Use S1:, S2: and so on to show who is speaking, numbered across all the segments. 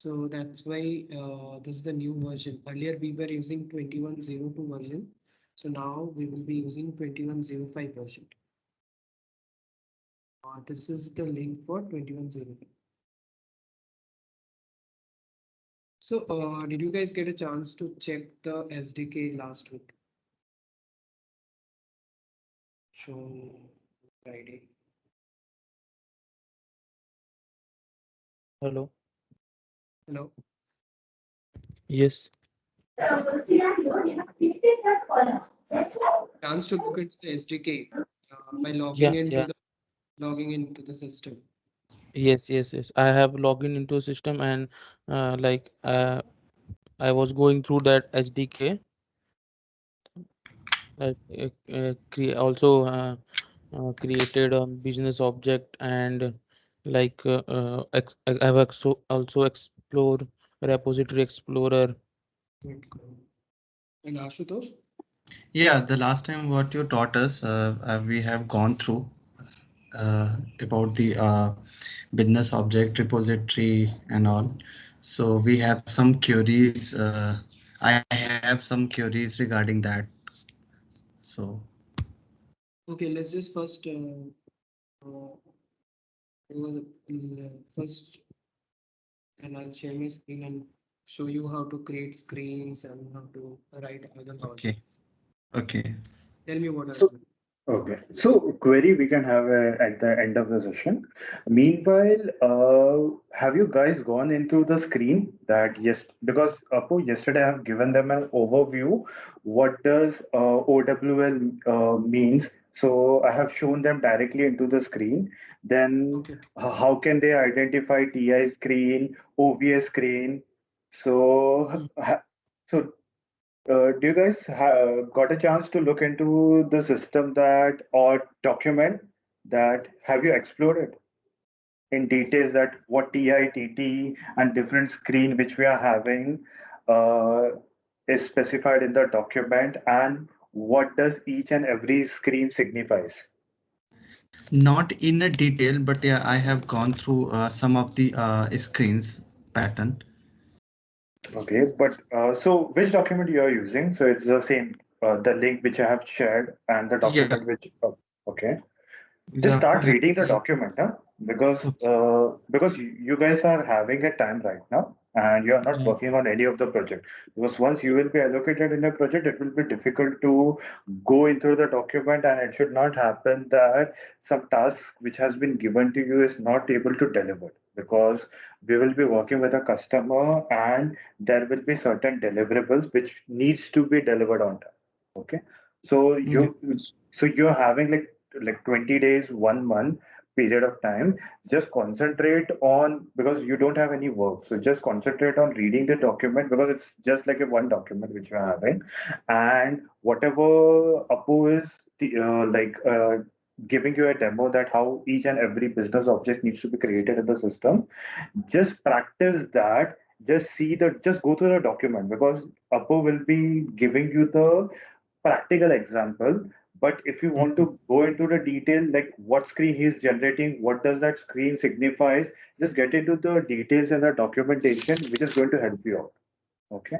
S1: So that's why this is the new version. Earlier we were using 21.02 version. So now we will be using 21.05 version. This is the link for 21.05. So did you guys get a chance to check the SDK last week? So Friday.
S2: Hello.
S1: Hello.
S2: Yes.
S1: Chance to look at the SDK by
S2: Yeah. Yeah.
S1: logging into the system.
S2: Yes. Yes. Yes. I have logged into a system and like I was going through that SDK. Like also created a business object and like I have also explored repository explorer.
S1: And Ashutosh?
S3: Yeah, the last time what you taught us, we have gone through about the business object repository and all. So we have some queries. I have some queries regarding that. So
S1: Okay, let's just first first, and I'll share my screen and show you how to create screens and how to write other
S3: okay,
S1: logics.
S3: okay.
S1: Tell me what are
S4: So, okay. So query we can have at the end of the session. Meanwhile, have you guys gone into the screen that yes, because Apu, yesterday I have given them an overview. What does OWL means? So I have shown them directly into the screen. Then
S1: Okay.
S4: how can they identify TI screen, OVS screen? So, so do you guys got a chance to look into the system that or document that have you explored it in details that what TI, TT, and different screen which we are having uh, is specified in the document and what does each and every screen signifies?
S3: Not in a detail, but yeah, I have gone through some of the screens pattern.
S4: Okay, but so which document you are using? So it's the same, the link which I have shared and the
S3: Yeah,
S4: document which, okay. Just
S3: yeah.
S4: start reading the document, huh? Because you guys are having a time right now, and you are not
S3: Yeah.
S4: working on any of the project. Because once you will be allocated in a project, it will be difficult to go into the document, and it should not happen that some task which has been given to you is not able to deliver. Because we will be working with a customer, and there will be certain deliverables which needs to be delivered on time. Okay, so
S3: Yeah.
S4: you're having like 20 days, 1 month period of time. Just concentrate on because you don't have any work. So just concentrate on reading the document because it's just like a one document which you're having. And whatever Apu is giving you a demo that how each and every business object needs to be created in the system, just practice that. Just go through the document because Apu will be giving you the practical example. But if you want to go into the detail, like what screen he's generating, what does that screen signifies, just get into the details and the documentation, which is going to help you out. Okay.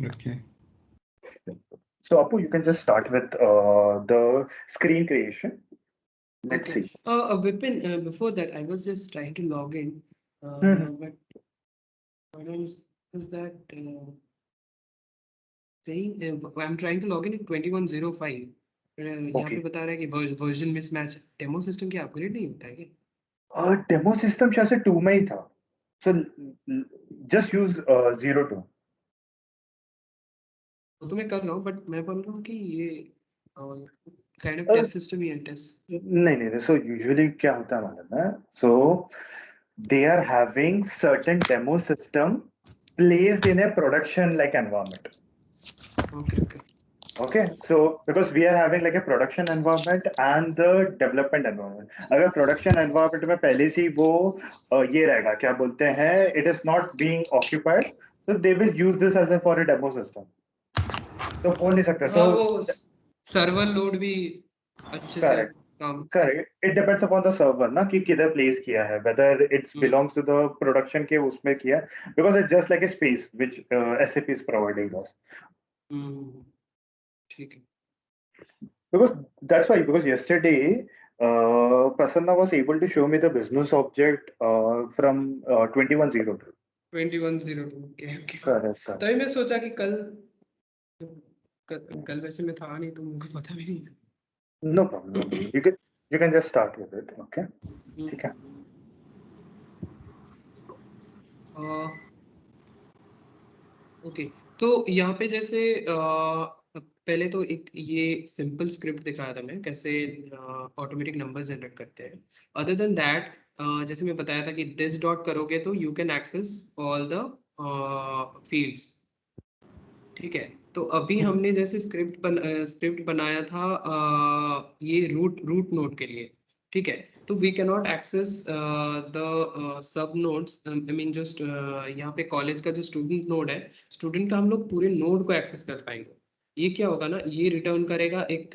S3: Okay.
S4: So Apu, you can just start with the screen creation. Let's
S1: Okay.
S4: see.
S1: Vipin, before that, I was just trying to log in,
S4: Mhm.
S1: but what is that saying? I'm trying to log in at 21.05. यहाँ पे
S4: Okay.
S1: बता रहा है कि version mismatch demo system क्या upgrade नहीं होता है क्या?
S4: डेमो सिस्टम शायद से 2 में ही था. So just use 02.
S1: वो तो मैं कर रहा हूँ बट मैं बोल रहा हूँ कि ये kind of
S4: Uh,
S1: test system ही है टेस्ट.
S4: नहीं. So usually क्या होता है मालूम है? So they are having certain demo system placed in a production like environment.
S1: Okay.
S4: Okay, so because we are having like a production environment and the development environment. अगर production environment में पहले से ही वो ये रहेगा क्या बोलते हैं it is not being occupied, so they will use this as a for a demo system. तो बोल नहीं सकते.
S1: हाँ
S4: So
S1: वो सर्वर लोड भी अच्छे से
S4: correct.
S1: काम।
S4: Correct. It depends upon the server ना कि किधर place किया है, whether it belongs to the production के उसमें किया है, because it's just like a space which SAP is providing us.
S1: ठीक है।
S4: Because that's why, because yesterday Prasanna was able to show me the business object from 2102.
S1: 2102 okay okay.
S4: Correct, correct.
S1: तभी मैं सोचा कि कल वैसे मैं था नहीं तो मुझे पता भी नहीं था।
S4: No problem, no problem. You can just start with it, okay? ठीक है।
S1: ओके, तो यहाँ पे जैसे पहले तो एक ये सिंपल स्क्रिप्ट दिखाया था मैं कैसे ऑटोमेटिक नंबर जनरेट करते हैं। अदर देन दैट जैसे मैं बताया था कि दिस डॉट करोगे तो you can access all the fields. ठीक है, तो अभी हमने जैसे स्क्रिप्ट बनाया था ये रूट नोड के लिए। ठीक है, तो we can not access the sub nodes, I mean just यहाँ पे कॉलेज का जो स्टूडेंट नोड है, स्टूडेंट का हम लोग पूरे नोड को एक्सेस कर पाएंगे। ये क्या होगा ना, ये रिटर्न करेगा एक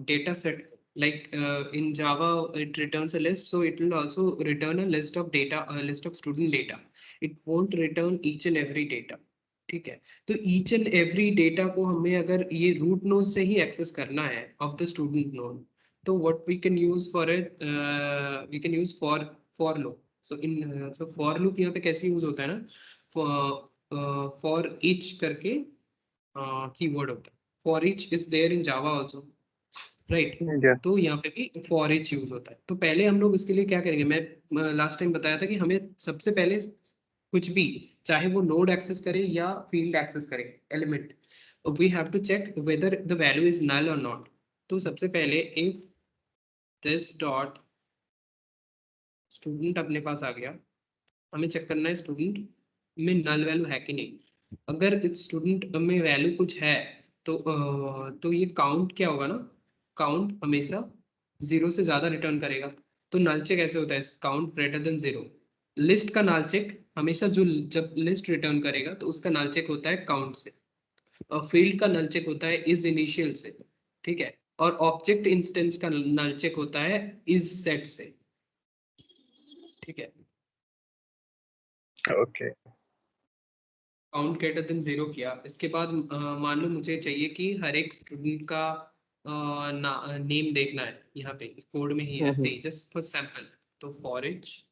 S1: data set, like in Java it returns a list, so it will also return a list of data, a list of student data. It won't return each and every data। ठीक है, तो each and every data को हमें अगर ये root node से ही access करना है ऑफ द स्टूडेंट नोड, तो what we can use for it, we can use for loop. So for loop यहाँ पे कैसे यूज होता है ना, फॉर ईच करके कीवर्ड होता है। For each is there in Java also, right? तो यहाँ पे भी फॉर ईच यूज होता है। तो पहले हम लोग इसके लिए क्या करेंगे, मैं लास्ट टाइम बताया था कि हमें सबसे पहले कुछ भी, चाहे वो नोड एक्सेस करे या फील्ड एक्सेस करे element, we have to check whether the value is null और नॉट। तो सबसे पहले इफ दिस डॉट स्टूडेंट अपने पास आ गया, हमें चेक करना है स्टूडेंट में नल वैल्यू है कि नहीं। अगर इस स्टूडेंट में वैल्यू कुछ है तो ये काउंट क्या होगा ना, काउंट हमेशा 0 से ज्यादा रिटर्न करेगा। तो नल चेक ऐसे होता है, काउंट ग्रेटर देन 0। लिस्ट का नल चेक हमेशा जो जब लिस्ट रिटर्न करेगा तो उसका नल चेक होता है काउंट से, और फील्ड का नल चेक होता है इज इनिशियल से। ठीक है, और ऑब्जेक्ट इंस्टेंस का नल चेक होता है इज सेट से। ठीक है,
S4: ओके।
S1: काउंट ग्रेटर देन 0 किया, इसके बाद मान लो मुझे चाहिए कि हर एक स्टूडेंट का नेम देखना है यहाँ पे कोड में ही ऐसे ही, जस्ट फॉर सैंपल। तो फॉर ईच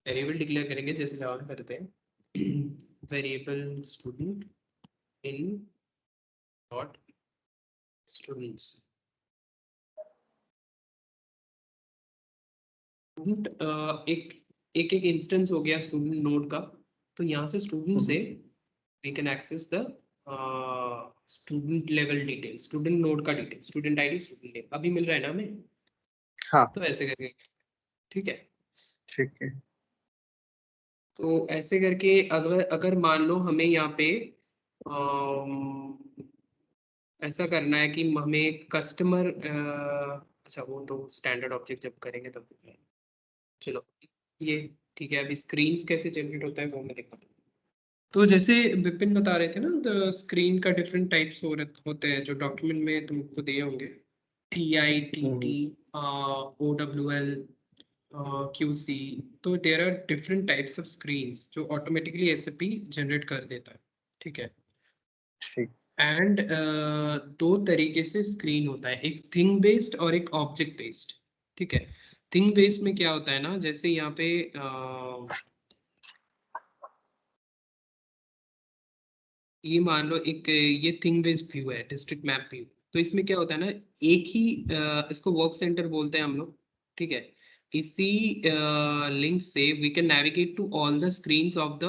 S1: वेरिएबल डिक्लेयर करेंगे जैसे जावा में करते हैं, variable student in dot students. Student एक इंस्टेंस हो गया स्टूडेंट नोड का, तो यहाँ से स्टूडेंट से we can access the student level details, student node का detail, student ID, student name अभी मिल रहा है ना हमें।
S4: हाँ,
S1: तो ऐसे करके, ठीक है,
S4: ठीक है।
S1: तो ऐसे करके अगर मान लो हमें यहाँ पे ऐसा करना है कि हमें कस्टमर, अच्छा वो तो स्टैंडर्ड ऑब्जेक्ट जब करेंगे तब, चलो ये ठीक है। अभी स्क्रीन्स कैसे जनरेट होता है वो मैं दिखाता हूँ। तो जैसे विपिन बता रहे थे ना, द स्क्रीन का डिफरेंट टाइप्स होते हैं जो डॉक्यूमेंट में तुमको दिए होंगे, TITT, OWL, QC। तो there are different types of screens जो ऑटोमेटिकली SAP जनरेट कर देता है। ठीक है,
S4: ठीक।
S1: एंड दो तरीके से स्क्रीन होता है, एक थिंग बेस्ड और एक ऑब्जेक्ट बेस्ड। ठीक है, थिंग बेस्ड में क्या होता है ना, जैसे यहाँ पे ये मान लो एक ये थिंग बेस्ड व्यू है, डिस्ट्रिक्ट मैप व्यू। तो इसमें क्या होता है ना, एक ही इसको वर्क सेंटर बोलते हैं हम लोग। ठीक है, इसी लिंक से we can navigate to all the screens of the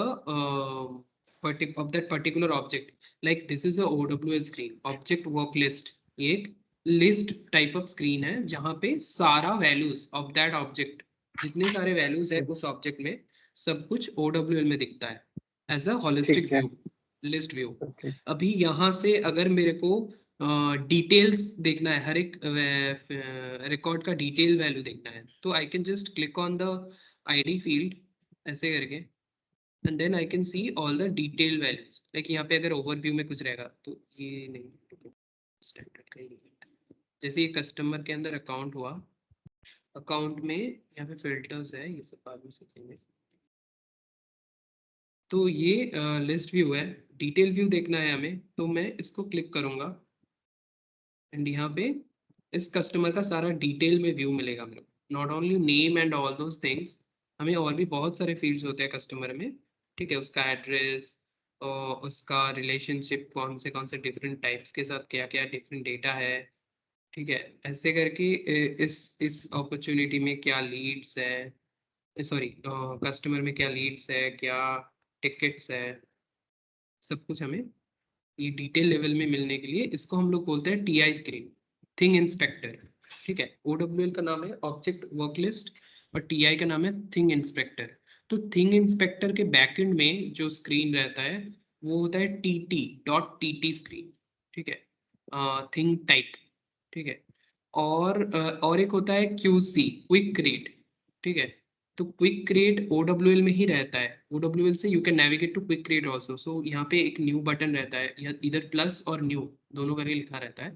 S1: of that particular object. Like this is a OWL screen, object work list. ये एक लिस्ट टाइप ऑफ स्क्रीन है जहाँ पे सारा वैल्यूज ऑफ दैट ऑब्जेक्ट, जितने सारे values है उस ऑब्जेक्ट में, सब कुछ OWL में दिखता है as a holistic view, list view. अभी यहाँ से अगर मेरे को डिटेल्स देखना है, हर एक रिकॉर्ड का डिटेल वैल्यू देखना है, तो I can just click on the ID field ऐसे करके, and then I can see all the detail values. Like यहाँ पे अगर ओवरव्यू में कुछ रहेगा तो ये नहीं, स्टैंडर्ड का ही नहीं करता। जैसे ये कस्टमर के अंदर अकाउंट हुआ, अकाउंट में यहाँ पे फिल्टर्स है, ये सब बाद में सीखेंगे। तो ये लिस्ट व्यू है, डिटेल व्यू देखना है हमें, तो मैं इसको क्लिक करूंगा एंड यहाँ पे इस कस्टमर का सारा डिटेल में व्यू मिलेगा मेरे को, not only name and all those things, हमें और भी बहुत सारे फील्ड्स होते हैं कस्टमर में, ठीक है, उसका एड्रेस और उसका रिलेशनशिप कौन से डिफरेंट टाइप्स के साथ क्या क्या डिफरेंट डेटा है, ठीक है, ऐसे करके इस अपॉर्चुनिटी में क्या लीड्स है, सॉरी कस्टमर में क्या लीड्स है, क्या टिकट्स है, सब कुछ हमें ये डिटेल लेवल में मिलने के लिए इसको हम लोग बोलते हैं टीआई स्क्रीन, थिंग इंस्पेक्टर, ठीक है। ओडब्ल्यूएल का नाम है ऑब्जेक्ट वर्क लिस्ट और टीआई का नाम है थिंग इंस्पेक्टर। तो थिंग इंस्पेक्टर के बैकएंड में जो स्क्रीन रहता है वो होता है टी स्क्रीन, ठीक है, थिंग टाइप, ठीक है। और एक होता है क्यूसी क्विक क्रिएट, ठीक है। तो क्विक क्रिएट ओडब्ल्यूएल में ही रहता है, ओडब्ल्यूएल से you can navigate to quick create also. So यहाँ पे एक न्यू बटन रहता है, इधर प्लस और न्यू दोनों करके लिखा रहता है,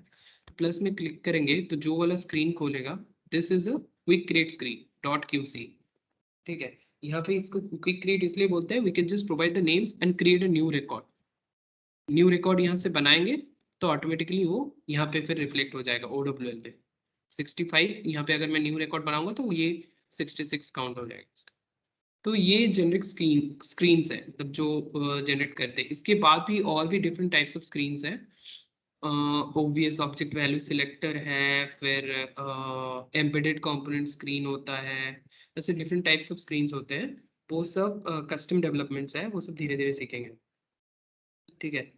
S1: तो प्लस में क्लिक करेंगे तो जो वाला स्क्रीन खोलेगा this is a quick create screen dot QC, ठीक है। यहाँ पे इसको क्विक क्रिएट इसलिए बोलते हैं, we can just provide the names and create a new record यहाँ से बनाएंगे तो ऑटोमेटिकली वो यहाँ पे फिर रिफ्लेक्ट हो जाएगा ओडब्ल्यूएल में 65। यहाँ पे अगर मैं न्यू रिकॉर्ड बनाऊंगा तो ये 66 काउंट हो जाएगा इसका। तो ये जेनरिक स्क्रीन्स है, मतलब जो जनरेट करते हैं। इसके बाद भी और भी डिफरेंट टाइप्स ऑफ स्क्रीन्स हैं, ओवीएस ऑब्जेक्ट वैल्यू सिलेक्टर है, फिर एम्बेडेड कंपोनेंट स्क्रीन होता है, ऐसे डिफरेंट टाइप्स ऑफ स्क्रीन्स होते हैं। वो सब कस्टम डेवलपमेंट्स है, वो सब धीरे धीरे सीखेंगे, ठीक है।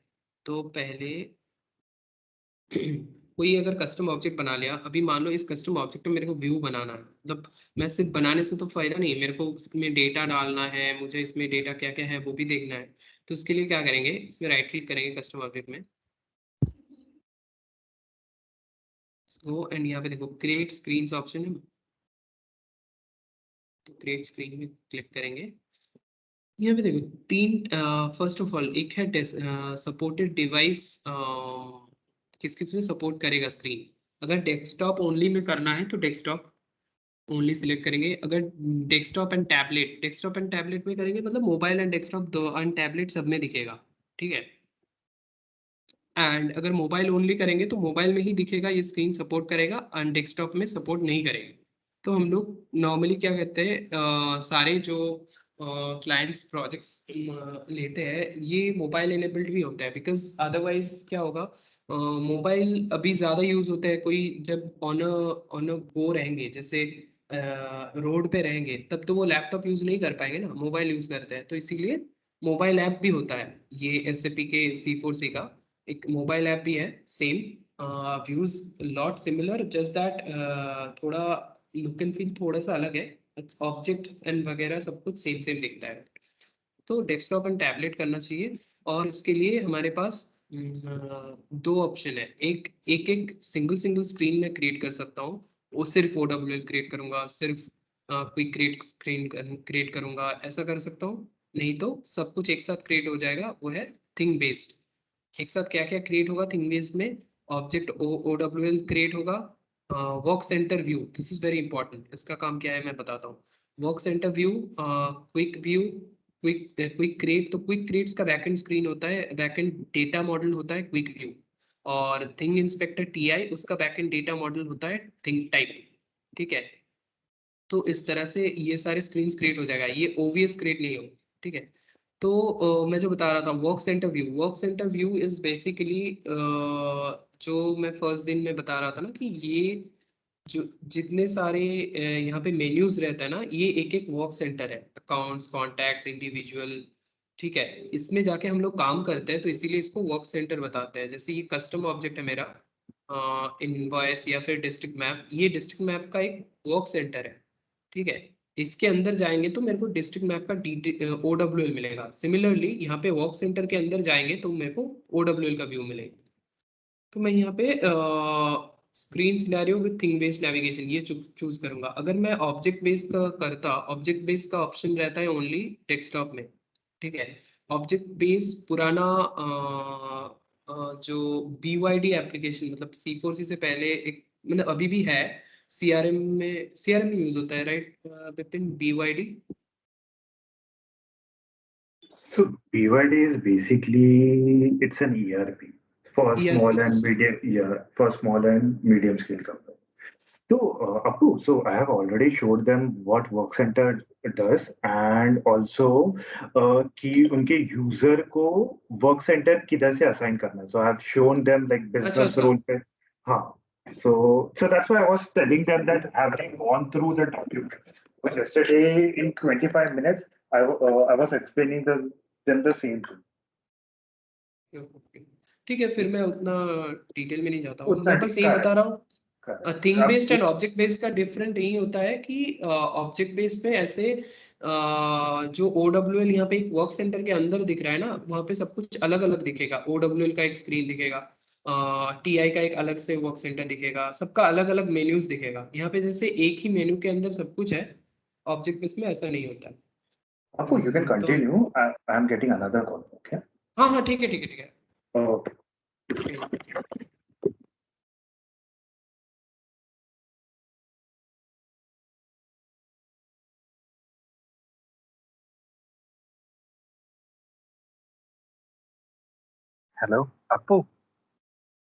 S1: तो पहले कोई अगर कस्टम ऑब्जेक्ट बना लिया, अभी मान लो इस कस्टम ऑब्जेक्ट में मेरे को व्यू बनाना है, मतलब मैं सिर्फ बनाने से तो फायदा नहीं है, मेरे को इसमें डेटा डालना है, मुझे इसमें डेटा क्या क्या है वो भी देखना है। तो उसके लिए क्या करेंगे, इसमें राइट क्लिक करेंगे कस्टम ऑब्जेक्ट में, गो एंड यहाँ पे देखो क्रिएट स्क्रीन्स ऑप्शन है, तो क्रिएट स्क्रीन में क्लिक करेंगे। यहाँ पे देखो तीन, फर्स्ट ऑफ ऑल एक है सपोर्टेड डिवाइस, किस किस में सपोर्ट करेगा स्क्रीन। अगर डेस्कटॉप ओनली में करना है तो डेस्कटॉप ओनली सिलेक्ट करेंगे। अगर डेस्कटॉप एंड टैबलेट में करेंगे, मतलब मोबाइल एंड डेस्कटॉप दो एंड टैबलेट सब में दिखेगा, ठीक है। एंड अगर मोबाइल ओनली करेंगे तो मोबाइल में ही दिखेगा ये स्क्रीन सपोर्ट करेगा एंड डेस्कटॉप में सपोर्ट नहीं करेगा। तो हम लोग नॉर्मली क्या कहते हैं, सारे जो क्लाइंट्स प्रोजेक्ट्स लेते हैं ये मोबाइल एनेबल्ड भी होता है, बिकॉज अदरवाइज क्या होगा, मोबाइल अभी ज़्यादा यूज़ होता है, कोई जब ऑन अ गो रहेंगे, जैसे रोड पे रहेंगे, तब तो वो लैपटॉप यूज़ नहीं कर पाएंगे ना, मोबाइल यूज़ करते हैं, तो इसीलिए मोबाइल ऐप भी होता है। ये SAP के C4C का एक मोबाइल ऐप भी है, same views lot similar, just that थोड़ा लुक एंड फील थोड़ा सा अलग है, ऑब्जेक्ट एंड वगैरह सब कुछ सेम सेम दिखता है। तो डेस्कटॉप एंड टैबलेट करना चाहिए, और उसके लिए हमारे पास दो ऑप्शन है, एक एक एक सिंगल स्क्रीन में क्रिएट कर सकता हूँ, वो सिर्फ OWL क्रिएट करूंगा, सिर्फ क्विक क्रिएट स्क्रीन क्रिएट करूंगा, ऐसा कर सकता हूँ। नहीं तो सब कुछ एक साथ क्रिएट हो जाएगा, वो है थिंग बेस्ड। एक साथ क्या क्या क्रिएट होगा थिंग बेस्ड में, ऑब्जेक्ट OWL क्रिएट होगा, work centre view, this is very important, इसका काम क्या है मैं बताता हूँ। Work centre view, quick view, quick create, तो क्विक क्रिएट्स का बैकएंड स्क्रीन होता है, बैकएंड डेटा मॉडल होता है क्विक व्यू, और थिंग इंस्पेक्टर TI उसका बैकएंड डेटा मॉडल होता है थिंग टाइप, ठीक है। तो इस तरह से ये सारे स्क्रीन क्रिएट हो जाएगा, ये OVS क्रिएट नहीं हो, ठीक है। तो मैं जो बता रहा था work centre view is basically जो मैं फर्स्ट दिन में बता रहा था ना, कि ये जो जितने सारे यहाँ पे मेन्यूज रहता है ना, ये एक एक वर्क सेंटर है, अकाउंट्स, कॉन्टैक्ट्स, इंडिविजुअल, ठीक है। इसमें जाके हम लोग काम करते हैं, तो इसीलिए इसको वर्क सेंटर बताते हैं। जैसे ये कस्टम ऑब्जेक्ट है मेरा, इनवॉइस या फिर डिस्ट्रिक्ट मैप, ये डिस्ट्रिक्ट मैप का एक वर्क सेंटर है, ठीक है। इसके अंदर जाएंगे तो मेरे को डिस्ट्रिक्ट मैप का OWL मिलेगा। सिमिलरली यहाँ पे वर्क सेंटर के अंदर जाएंगे तो मेरे को OWL का व्यू मिलेगा। तो मैं यहाँ पे screen scenario with thing based navigation ये चूज करूंगा। अगर मैं ऑब्जेक्ट बेस्ड का करता, ऑब्जेक्ट बेस्ड का ऑप्शन रहता है ओनली डेस्कटॉप में, ठीक है। ऑब्जेक्ट बेस्ड पुराना जो BYD एप्लीकेशन, मतलब C4C से पहले एक मतलब अभी भी है CRM में, CRM यूज होता है right Vipin, BYD?
S4: So BYD is basically it's an ERP for
S1: ERP
S4: small and
S1: system.
S4: medium, yeah, for small and medium scale company. So, Appu, so I have already showed them what Workcenter does and also कि उनके user को Workcenter किधर से assign करना है. So I have shown them like
S1: अच्छा
S4: business
S1: अच्छा
S4: role पे. हाँ. So that's why I was telling them that having gone through the document. Because yesterday in 25 minutes, I was explaining them the same thing.
S1: Okay, ठीक है, फिर मैं उतना detail में नहीं जाता हूँ,
S4: उतना
S1: मैं बस यही बता
S4: correct,
S1: रहा हूँ
S4: correct.
S1: थिंग
S4: अब
S1: बेस्ड एंड ऑब्जेक्ट बेस्ड का डिफरेंट यही होता है कि ऑब्जेक्ट बेस्ड में ऐसे जो OWL यहाँ पे एक वर्क सेंटर के अंदर दिख रहा है ना, वहाँ पे सब कुछ अलग अलग दिखेगा। OWL का एक स्क्रीन दिखेगा, TI का एक अलग से वर्क सेंटर दिखेगा, सबका अलग अलग मेन्यूज दिखेगा। यहाँ पे जैसे एक ही मेन्यू के अंदर सब कुछ है, ऑब्जेक्ट बेस्ड में ऐसा नहीं होता।
S4: Appu, you can
S1: तो
S4: continue. I am getting another call. Okay.
S1: हाँ हाँ ठीक है ठीक है ठीक है।
S4: Okay.
S5: हेलो अपू,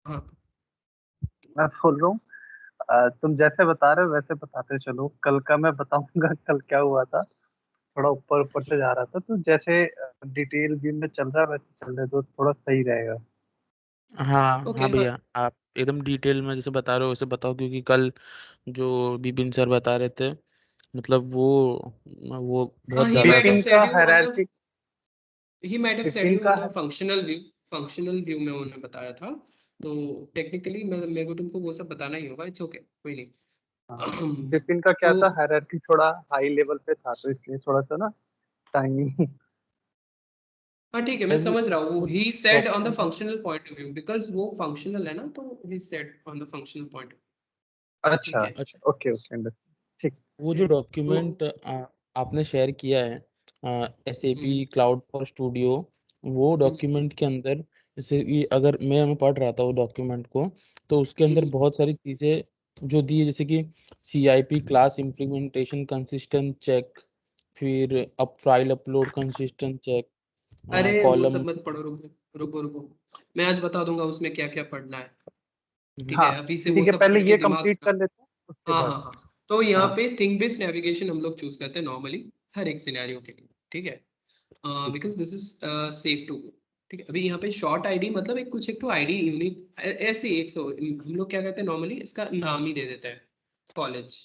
S1: हाँ
S5: मैं बोल रहा हूँ तुम जैसे बता रहे हो वैसे बताते चलो। कल का मैं बताऊंगा कल क्या हुआ था। थोड़ा ऊपर ऊपर से जा रहा था, तो जैसे डिटेल व्यू में चल रहा है वैसे चल रहे तो थोड़ा सही रहेगा।
S2: हाँ
S1: ओके
S2: हाँ
S1: हाँ
S2: भैया, आप एकदम डिटेल में जैसे बता रहे हो वैसे बताओ, क्योंकि कल जो बिपिन सर बता रहे थे, मतलब वो
S1: हाँ,
S2: बहुत
S1: he
S2: ज़्यादा
S1: might have
S5: विपिन
S2: था।
S5: का
S1: said you on the
S5: hierarchy,
S1: he might have said
S5: Vipin
S1: you
S5: का
S1: on the functional view में उन्होंने बताया था। तो टेक्निकली मेरे को तुमको वो सब बताना ही होगा, इट्स ओके कोई
S5: हाँ,
S1: नहीं।
S5: विपिन का क्या
S1: तो
S5: था, हायरार्की थोड़ा हाई लेवल पे था, तो इसलिए थोड़ा सा ना टाइमिंग।
S1: हाँ ठीक है, मैं
S2: शायद
S1: समझ रहा हूँ,
S2: वो
S1: he said on the
S2: document,
S1: functional point of view, because वो फंक्शनल है ना, तो he said on the functional point.
S5: अच्छा
S1: ठीक है।
S5: अच्छा, ओके ओके, अंडरस्टूड, ठीक।
S2: वो जो
S1: तो
S2: डॉक्यूमेंट आपने शेयर किया है SAP
S1: hmm,
S2: cloud for studio, वो
S1: हम्म,
S2: डॉक्यूमेंट के अंदर जैसे कि अगर मैं पढ़ रहा था वो डॉक्यूमेंट को, तो उसके अंदर
S1: हम्म,
S2: बहुत सारी चीज़ें जो दी है, जैसे कि CIP class implementation consistent check, फिर up file upload consistent check,
S1: अरे वो
S2: कॉलम।
S1: सब मत पढ़ो, रुको रुको रुको, मैं आज बता दूंगा उसमें क्या क्या पढ़ना है। ठीक है,
S5: हाँ
S1: अभी से वो
S5: ठीक है,
S1: सब
S5: पहले
S1: पढ़ के
S5: ये
S1: दिमाग
S5: कंप्लीट कर लेते हैं उसके
S1: हाँ
S5: बाद।
S1: हाँ हाँ। तो यहाँ
S5: हाँ
S1: पे थिंग बेस्ड नेविगेशन हम लोग चूज करते हैं नॉर्मली हर एक सिनेरियो के लिए, ठीक है,
S5: ठीक है।
S1: Because this is safe to. ठीक है, अभी यहाँ पे शॉर्ट आईडी मतलब एक कुछ एक तो आईडी यूनिक ऐसे एक सौ, हम लोग क्या कहते हैं नॉर्मली इसका नाम ही दे देते हैं कॉलेज।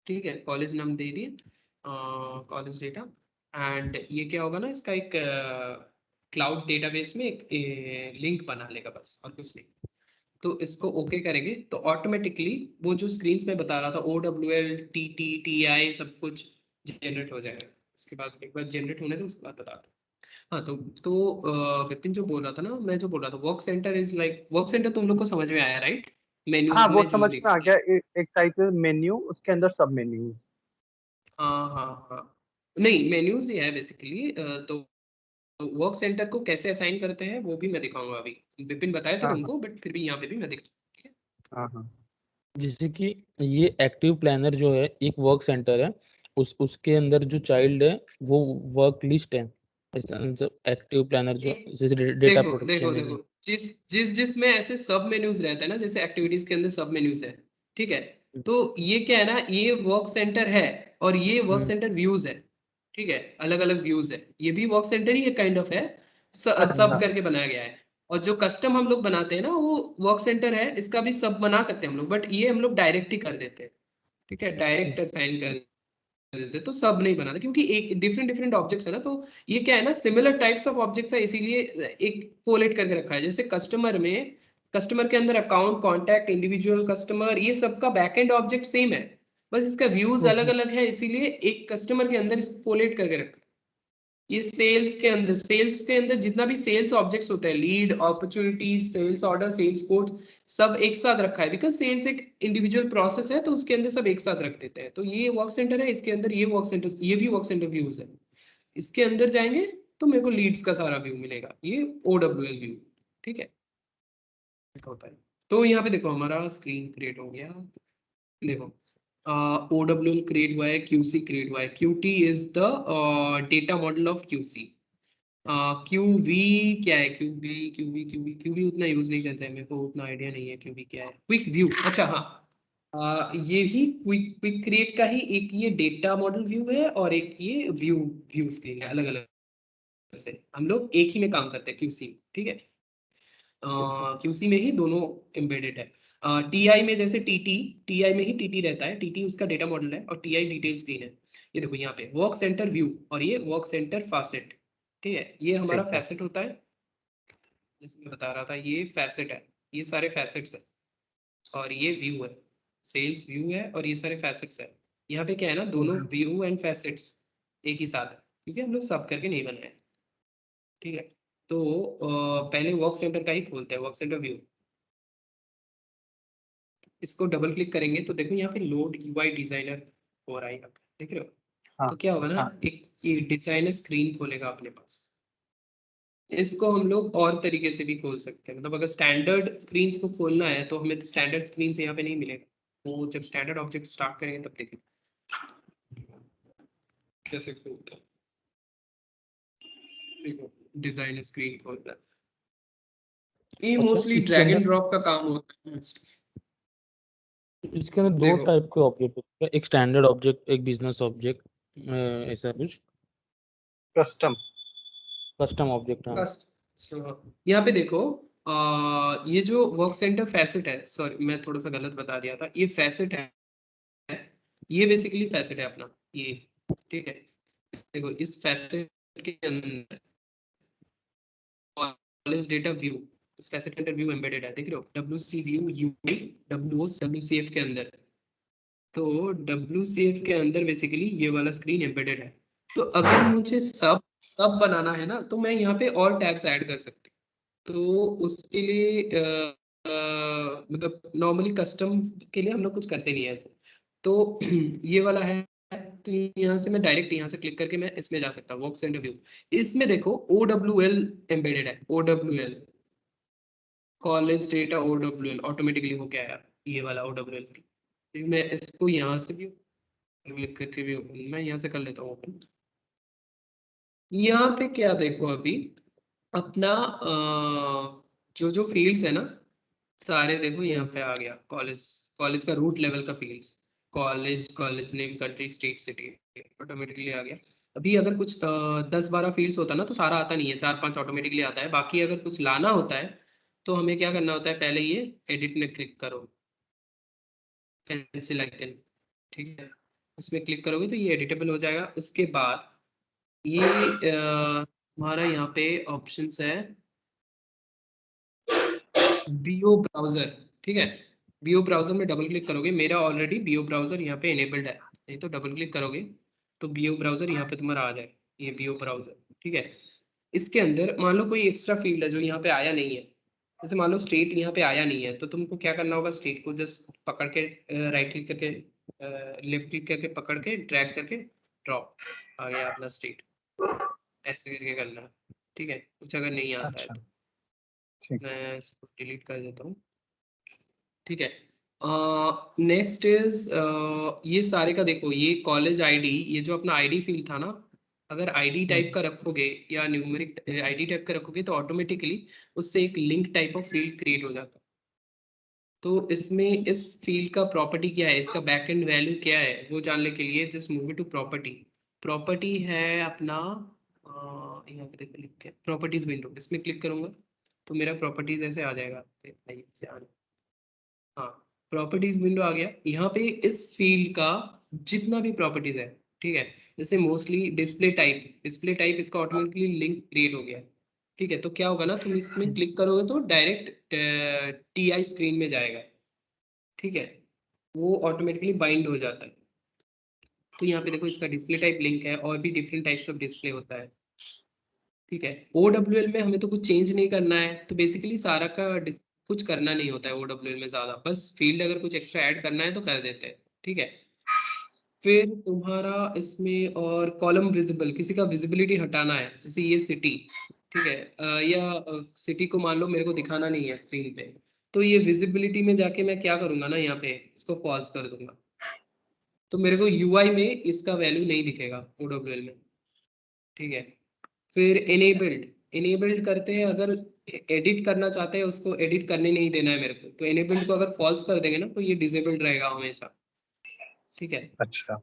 S1: ठीक है, कॉलेज नाम दे दिए, कॉलेज डेटा, एंड ये क्या होगा ना, इसका एक क्लाउड डेटाबेस में एक लिंक बना लेगा बस, और कुछ नहीं। तो इसको ओके करेंगे तो ऑटोमेटिकली वो जो स्क्रीन्स में बता रहा था OWL TT TI सब कुछ जनरेट हो जाएगा। इसके बाद एक बार जनरेट होने दो, उसके बाद बताता हूँ। हाँ विपिन जो बोल रहा था ना, मैं जो बोल रहा था work centre is like, work centre तुम लोग को समझ में आया राइट,
S5: हाँ
S1: मेन्यूज
S5: वो
S1: में जो
S5: समझ में आ
S1: दिखती
S5: गया,
S1: है।
S5: एक टाइप मेन्यू, उसके अंदर सब मेन्यू।
S1: हाँ हाँ हाँ, नहीं मेन्यूज ही है बेसिकली। तो वर्क सेंटर को कैसे असाइन करते हैं वो भी मैं दिखाऊंगा अभी, विपिन बताए थे
S5: हाँ हाँ
S1: तुमको, बट फिर भी यहाँ पे भी मैं दिखाऊंगा, ठीक है।
S5: हाँ हाँ।
S2: जैसे कि ये एक्टिव प्लानर जो है एक वर्क सेंटर है, उसके अंदर जो चाइल्ड है वो वर्क लिस्ट है। एक्टिव प्लानर जो जैसे डेटा
S1: देखो
S2: प्रोटेक्शन
S1: देखो
S2: में
S1: देखो,
S2: जो
S1: जिसमें ऐसे सब मेन्यूज रहते हैं ना, जैसे एक्टिविटीज के अंदर सब मेन्यूज है, ठीक है। तो ये क्या है ना, ये वर्क सेंटर है और ये वर्क
S2: हम्म,
S1: सेंटर व्यूज है, ठीक है, अलग अलग व्यूज है, ये भी वर्क सेंटर ही एक काइंड ऑफ है, सब
S5: अच्छा
S1: करके बनाया गया है। और जो कस्टम हम लोग बनाते हैं ना, वो वर्क सेंटर है, इसका भी सब बना सकते हैं हम लोग, बट ये हम लोग डायरेक्ट ही कर देते हैं, ठीक है, डायरेक्ट असाइन कर देते, तो सब नहीं बनाते क्योंकि एक डिफरेंट डिफरेंट ऑब्जेक्ट्स है ना। तो ये क्या है ना, सिमिलर टाइप्स ऑफ ऑब्जेक्ट्स है, इसीलिए एक कोलेट करके रखा है। जैसे कस्टमर में, कस्टमर के अंदर अकाउंट, कॉन्टैक्ट, इंडिविजुअल कस्टमर, ये सबका बैकएंड ऑब्जेक्ट सेम है, बस इसका व्यूज अलग
S5: हम्म,
S1: अलग है, इसीलिए एक कस्टमर के अंदर इसको कोलेट करके रखा है। ये सेल्स के अंदर जितना भी सेल्स ऑब्जेक्ट्स होते हैं, lead, opportunities, sales order, sales code, सब एक साथ रखा है, बिकॉज सेल्स एक इंडिविजुअल प्रोसेस है, तो उसके अंदर सब एक साथ रख देते हैं। तो ये वर्क सेंटर है, इसके अंदर ये वर्क सेंटर, ये भी वर्क सेंटर व्यूज है। इसके अंदर जाएंगे तो मेरे को लीड्स का सारा व्यू मिलेगा, ये OWL व्यू, ठीक है, ऐसा होता है। तो यहाँ पे देखो हमारा स्क्रीन क्रिएट हो गया। देखो OWL क्रिएट हुआ है, QC क्रिएट हुआ है। QT is the data model of QC। QV क्या है? QV उतना यूज नहीं करते हैं, मेरे को उतना आइडिया नहीं है QV क्या है। क्विक व्यू, अच्छा हाँ, ये भी क्विक क्रिएट का ही एक ये डेटा मॉडल व्यू है और एक ये व्यू स्क्रीन है, अलग अलग से। हम लोग एक ही में काम करते हैं QC में, ठीक है। QC में ही दोनों एम्बेडेड है। TI में जैसे TI में ही TT रहता है, TT उसका डेटा मॉडल है और TI डिटेल स्क्रीन है। ये देखो यहाँ पे वर्क सेंटर व्यू और ये वर्क सेंटर फैसेट, ठीक है। ये हमारा
S4: ठीक है।
S1: फैसेट होता है, जैसे मैं बता रहा था ये फैसेट है, ये सारे फैसेट्स है। और ये व्यू है, सेल्स व्यू है और ये सारे फैसेट्स है। यहाँ पे क्या है ना, दोनों व्यू एंड फैसेट्स एक ही साथ है, क्योंकि हम लोग सब करके नहीं बनाए, ठीक है। तो पहले वर्क सेंटर का ही खोलते हैं, वर्क सेंटर व्यू। इसको डबल क्लिक करेंगे तो देखो यहाँ पे लोड UI डिजाइनर हो रहा है, यहाँ पे देख रहे हो।
S5: हाँ,
S1: तो क्या होगा ना,
S5: हाँ।
S1: एक ये डिजाइनर स्क्रीन खोलेगा अपने पास। इसको हम लोग और तरीके से भी खोल सकते हैं, मतलब अगर स्टैंडर्ड स्क्रीन्स को खोलना है तो हमें तो स्टैंडर्ड स्क्रीन यहाँ पे नहीं मिलेगा, वो जब स्टैंडर्ड ऑब्जेक्ट स्टार्ट करेंगे तब देखेंगे कैसे खोलते हैं। देखो डिजाइनर स्क्रीन खोलना है, ये
S2: अच्छा,
S1: मोस्टली
S2: इसके
S1: ड्रैग एंड
S2: अंदर
S1: ड्रॉप का काम होता है।
S2: इसके अंदर दो
S1: देखो
S2: टाइप के ऑब्जेक्ट होते हैं, एक स्टैंडर्ड ऑब्जेक्ट, एक बिजनेस ऑब्जेक्ट, ऐसा कुछ
S5: कस्टम।
S2: Custom object. हाँ,
S1: यहाँ पे देखो ये जो वर्क सेंटर फैसेट है, सॉरी मैं थोड़ा सा गलत बता दिया था, ये फैसेट है, ये बेसिकली फैसेट है अपना ये, ठीक है। देखो इस फैसेट के अंदर कॉलेज डेटा व्यू, इस फैसेट के अंदर व्यू एम्बेडेड है, देख रहे हो, WC व्यू UI WCF के अंदर। तो WCF के अंदर बेसिकली ये वाला स्क्रीन एम्बेडेड है। तो अगर मुझे सब सब बनाना है ना, तो मैं यहाँ पे और टैब्स ऐड कर सकती हूँ। तो उसके लिए मतलब नॉर्मली कस्टम के लिए हम लोग कुछ करते नहीं है ऐसे। तो ये वाला है, तो यहाँ से मैं डायरेक्ट यहाँ से क्लिक करके मैं इसमें जा सकता हूँ, वर्क सेंटर व्यू। इसमें देखो OWL एम्बेडेड है, OWL college data OWL automatically हो गया है, ये वाला OWL। मैं इसको यहाँ से भी क्लिक करके भी ओपन, मैं यहाँ से कर लेता हूँ ओपन। यहाँ पे क्या देखो अभी अपना जो जो फील्ड्स है ना सारे, देखो यहाँ पे आ गया कॉलेज, कॉलेज का रूट लेवल का fields, college name, country, state, city, automatically आ गया। अभी अगर कुछ 10-12 फील्ड्स होता ना तो सारा आता नहीं है, 4-5 ऑटोमेटिकली आता है। बाकी अगर कुछ लाना होता है तो हमें क्या करना होता है, पहले ये एडिट में क्लिक करो, पेंसिल आइकन, ठीक है, इसमें क्लिक करोगे तो ये एडिटेबल हो जाएगा। उसके बाद ये हमारा यहाँ पे ऑप्शंस है बीओ ब्राउजर, ठीक है। बीओ ब्राउजर में डबल क्लिक करोगे, मेरा ऑलरेडी बीओ ब्राउजर यहाँ पे इनेबल्ड है, नहीं तो डबल क्लिक करोगे तो बीओ ब्राउजर यहाँ पे तुम्हारा आ जाए, ये बीओ ब्राउजर, ठीक है। इसके अंदर मान लो कोई एक्स्ट्रा फील्ड है जो यहाँ पे आया नहीं है, जैसे मान लो स्टेट यहाँ पे आया नहीं है, तो तुमको क्या करना होगा, स्टेट को जस्ट पकड़ के राइट क्लिक करके लेफ्ट क्लिक करके पकड़ के ड्रैग करके ड्रॉप, आ गया अपना स्टेट, ऐसे करके करना है, ठीक है। कुछ अगर नहीं आता है
S5: अच्छा,
S1: तो
S5: ठीक।
S1: मैं इसको डिलीट कर देता हूँ, ठीक है। नेक्स्ट इज ये सारे का देखो, ये कॉलेज आईडी, ये जो अपना आईडी फील्ड था ना, अगर आईडी टाइप का रखोगे या न्यूमेरिक आईडी टाइप का रखोगे तो ऑटोमेटिकली उससे एक link type of field create हो जाता है। तो इसमें इस फील्ड का प्रॉपर्टी क्या है, इसका बैकएंड वैल्यू क्या है, वो जानने के लिए just move to property. Property है अपना यहाँ पे देखो लिख के प्रॉपर्टीज विंडो, इसमें क्लिक करूंगा तो मेरा प्रॉपर्टीज ऐसे आ जाएगा। हाँ, प्रॉपर्टीज विंडो आ गया। यहाँ पे इस फील्ड का जितना भी प्रॉपर्टीज है, ठीक है, जैसे मोस्टली डिस्प्ले टाइप इसका ऑटोमेटिकली लिंक क्रिएट हो गया, ठीक है। तो क्या होगा ना, तुम इसमें क्लिक करोगे तो डायरेक्ट TI स्क्रीन में जाएगा, ठीक है, वो ऑटोमेटिकली बाइंड हो जाता है। तो यहाँ पे देखो इसका डिस्प्ले टाइप लिंक है, और भी डिफरेंट टाइप्स ऑफ डिस्प्ले होता है, ठीक है। OWL में हमें तो कुछ चेंज नहीं करना है, तो बेसिकली सारा का कुछ करना नहीं होता है OWL में ज़्यादा, बस फील्ड अगर कुछ एक्स्ट्रा ऐड करना है तो कर देते हैं, ठीक है। फिर तुम्हारा इसमें और कॉलम विजिबल, किसी का विजिबिलिटी हटाना है, जैसे ये सिटी, ठीक है, या सिटी को मान लो मेरे को दिखाना नहीं है स्क्रीन पे, तो ये विजिबिलिटी में जाके मैं क्या करूंगा ना, यहाँ पे इसको फॉल्स कर दूंगा, तो मेरे को यूआई में इसका वैल्यू नहीं दिखेगा OWL में, ठीक है। फिर इनेबल्ड करते हैं, अगर एडिट करना चाहते हैं उसको एडिट करने नहीं देना है मेरे को, तो इनेबल्ड को अगर फॉल्स कर देंगे ना तो ये डिसेबल्ड रहेगा हमेशा, ठीक है।
S5: अच्छा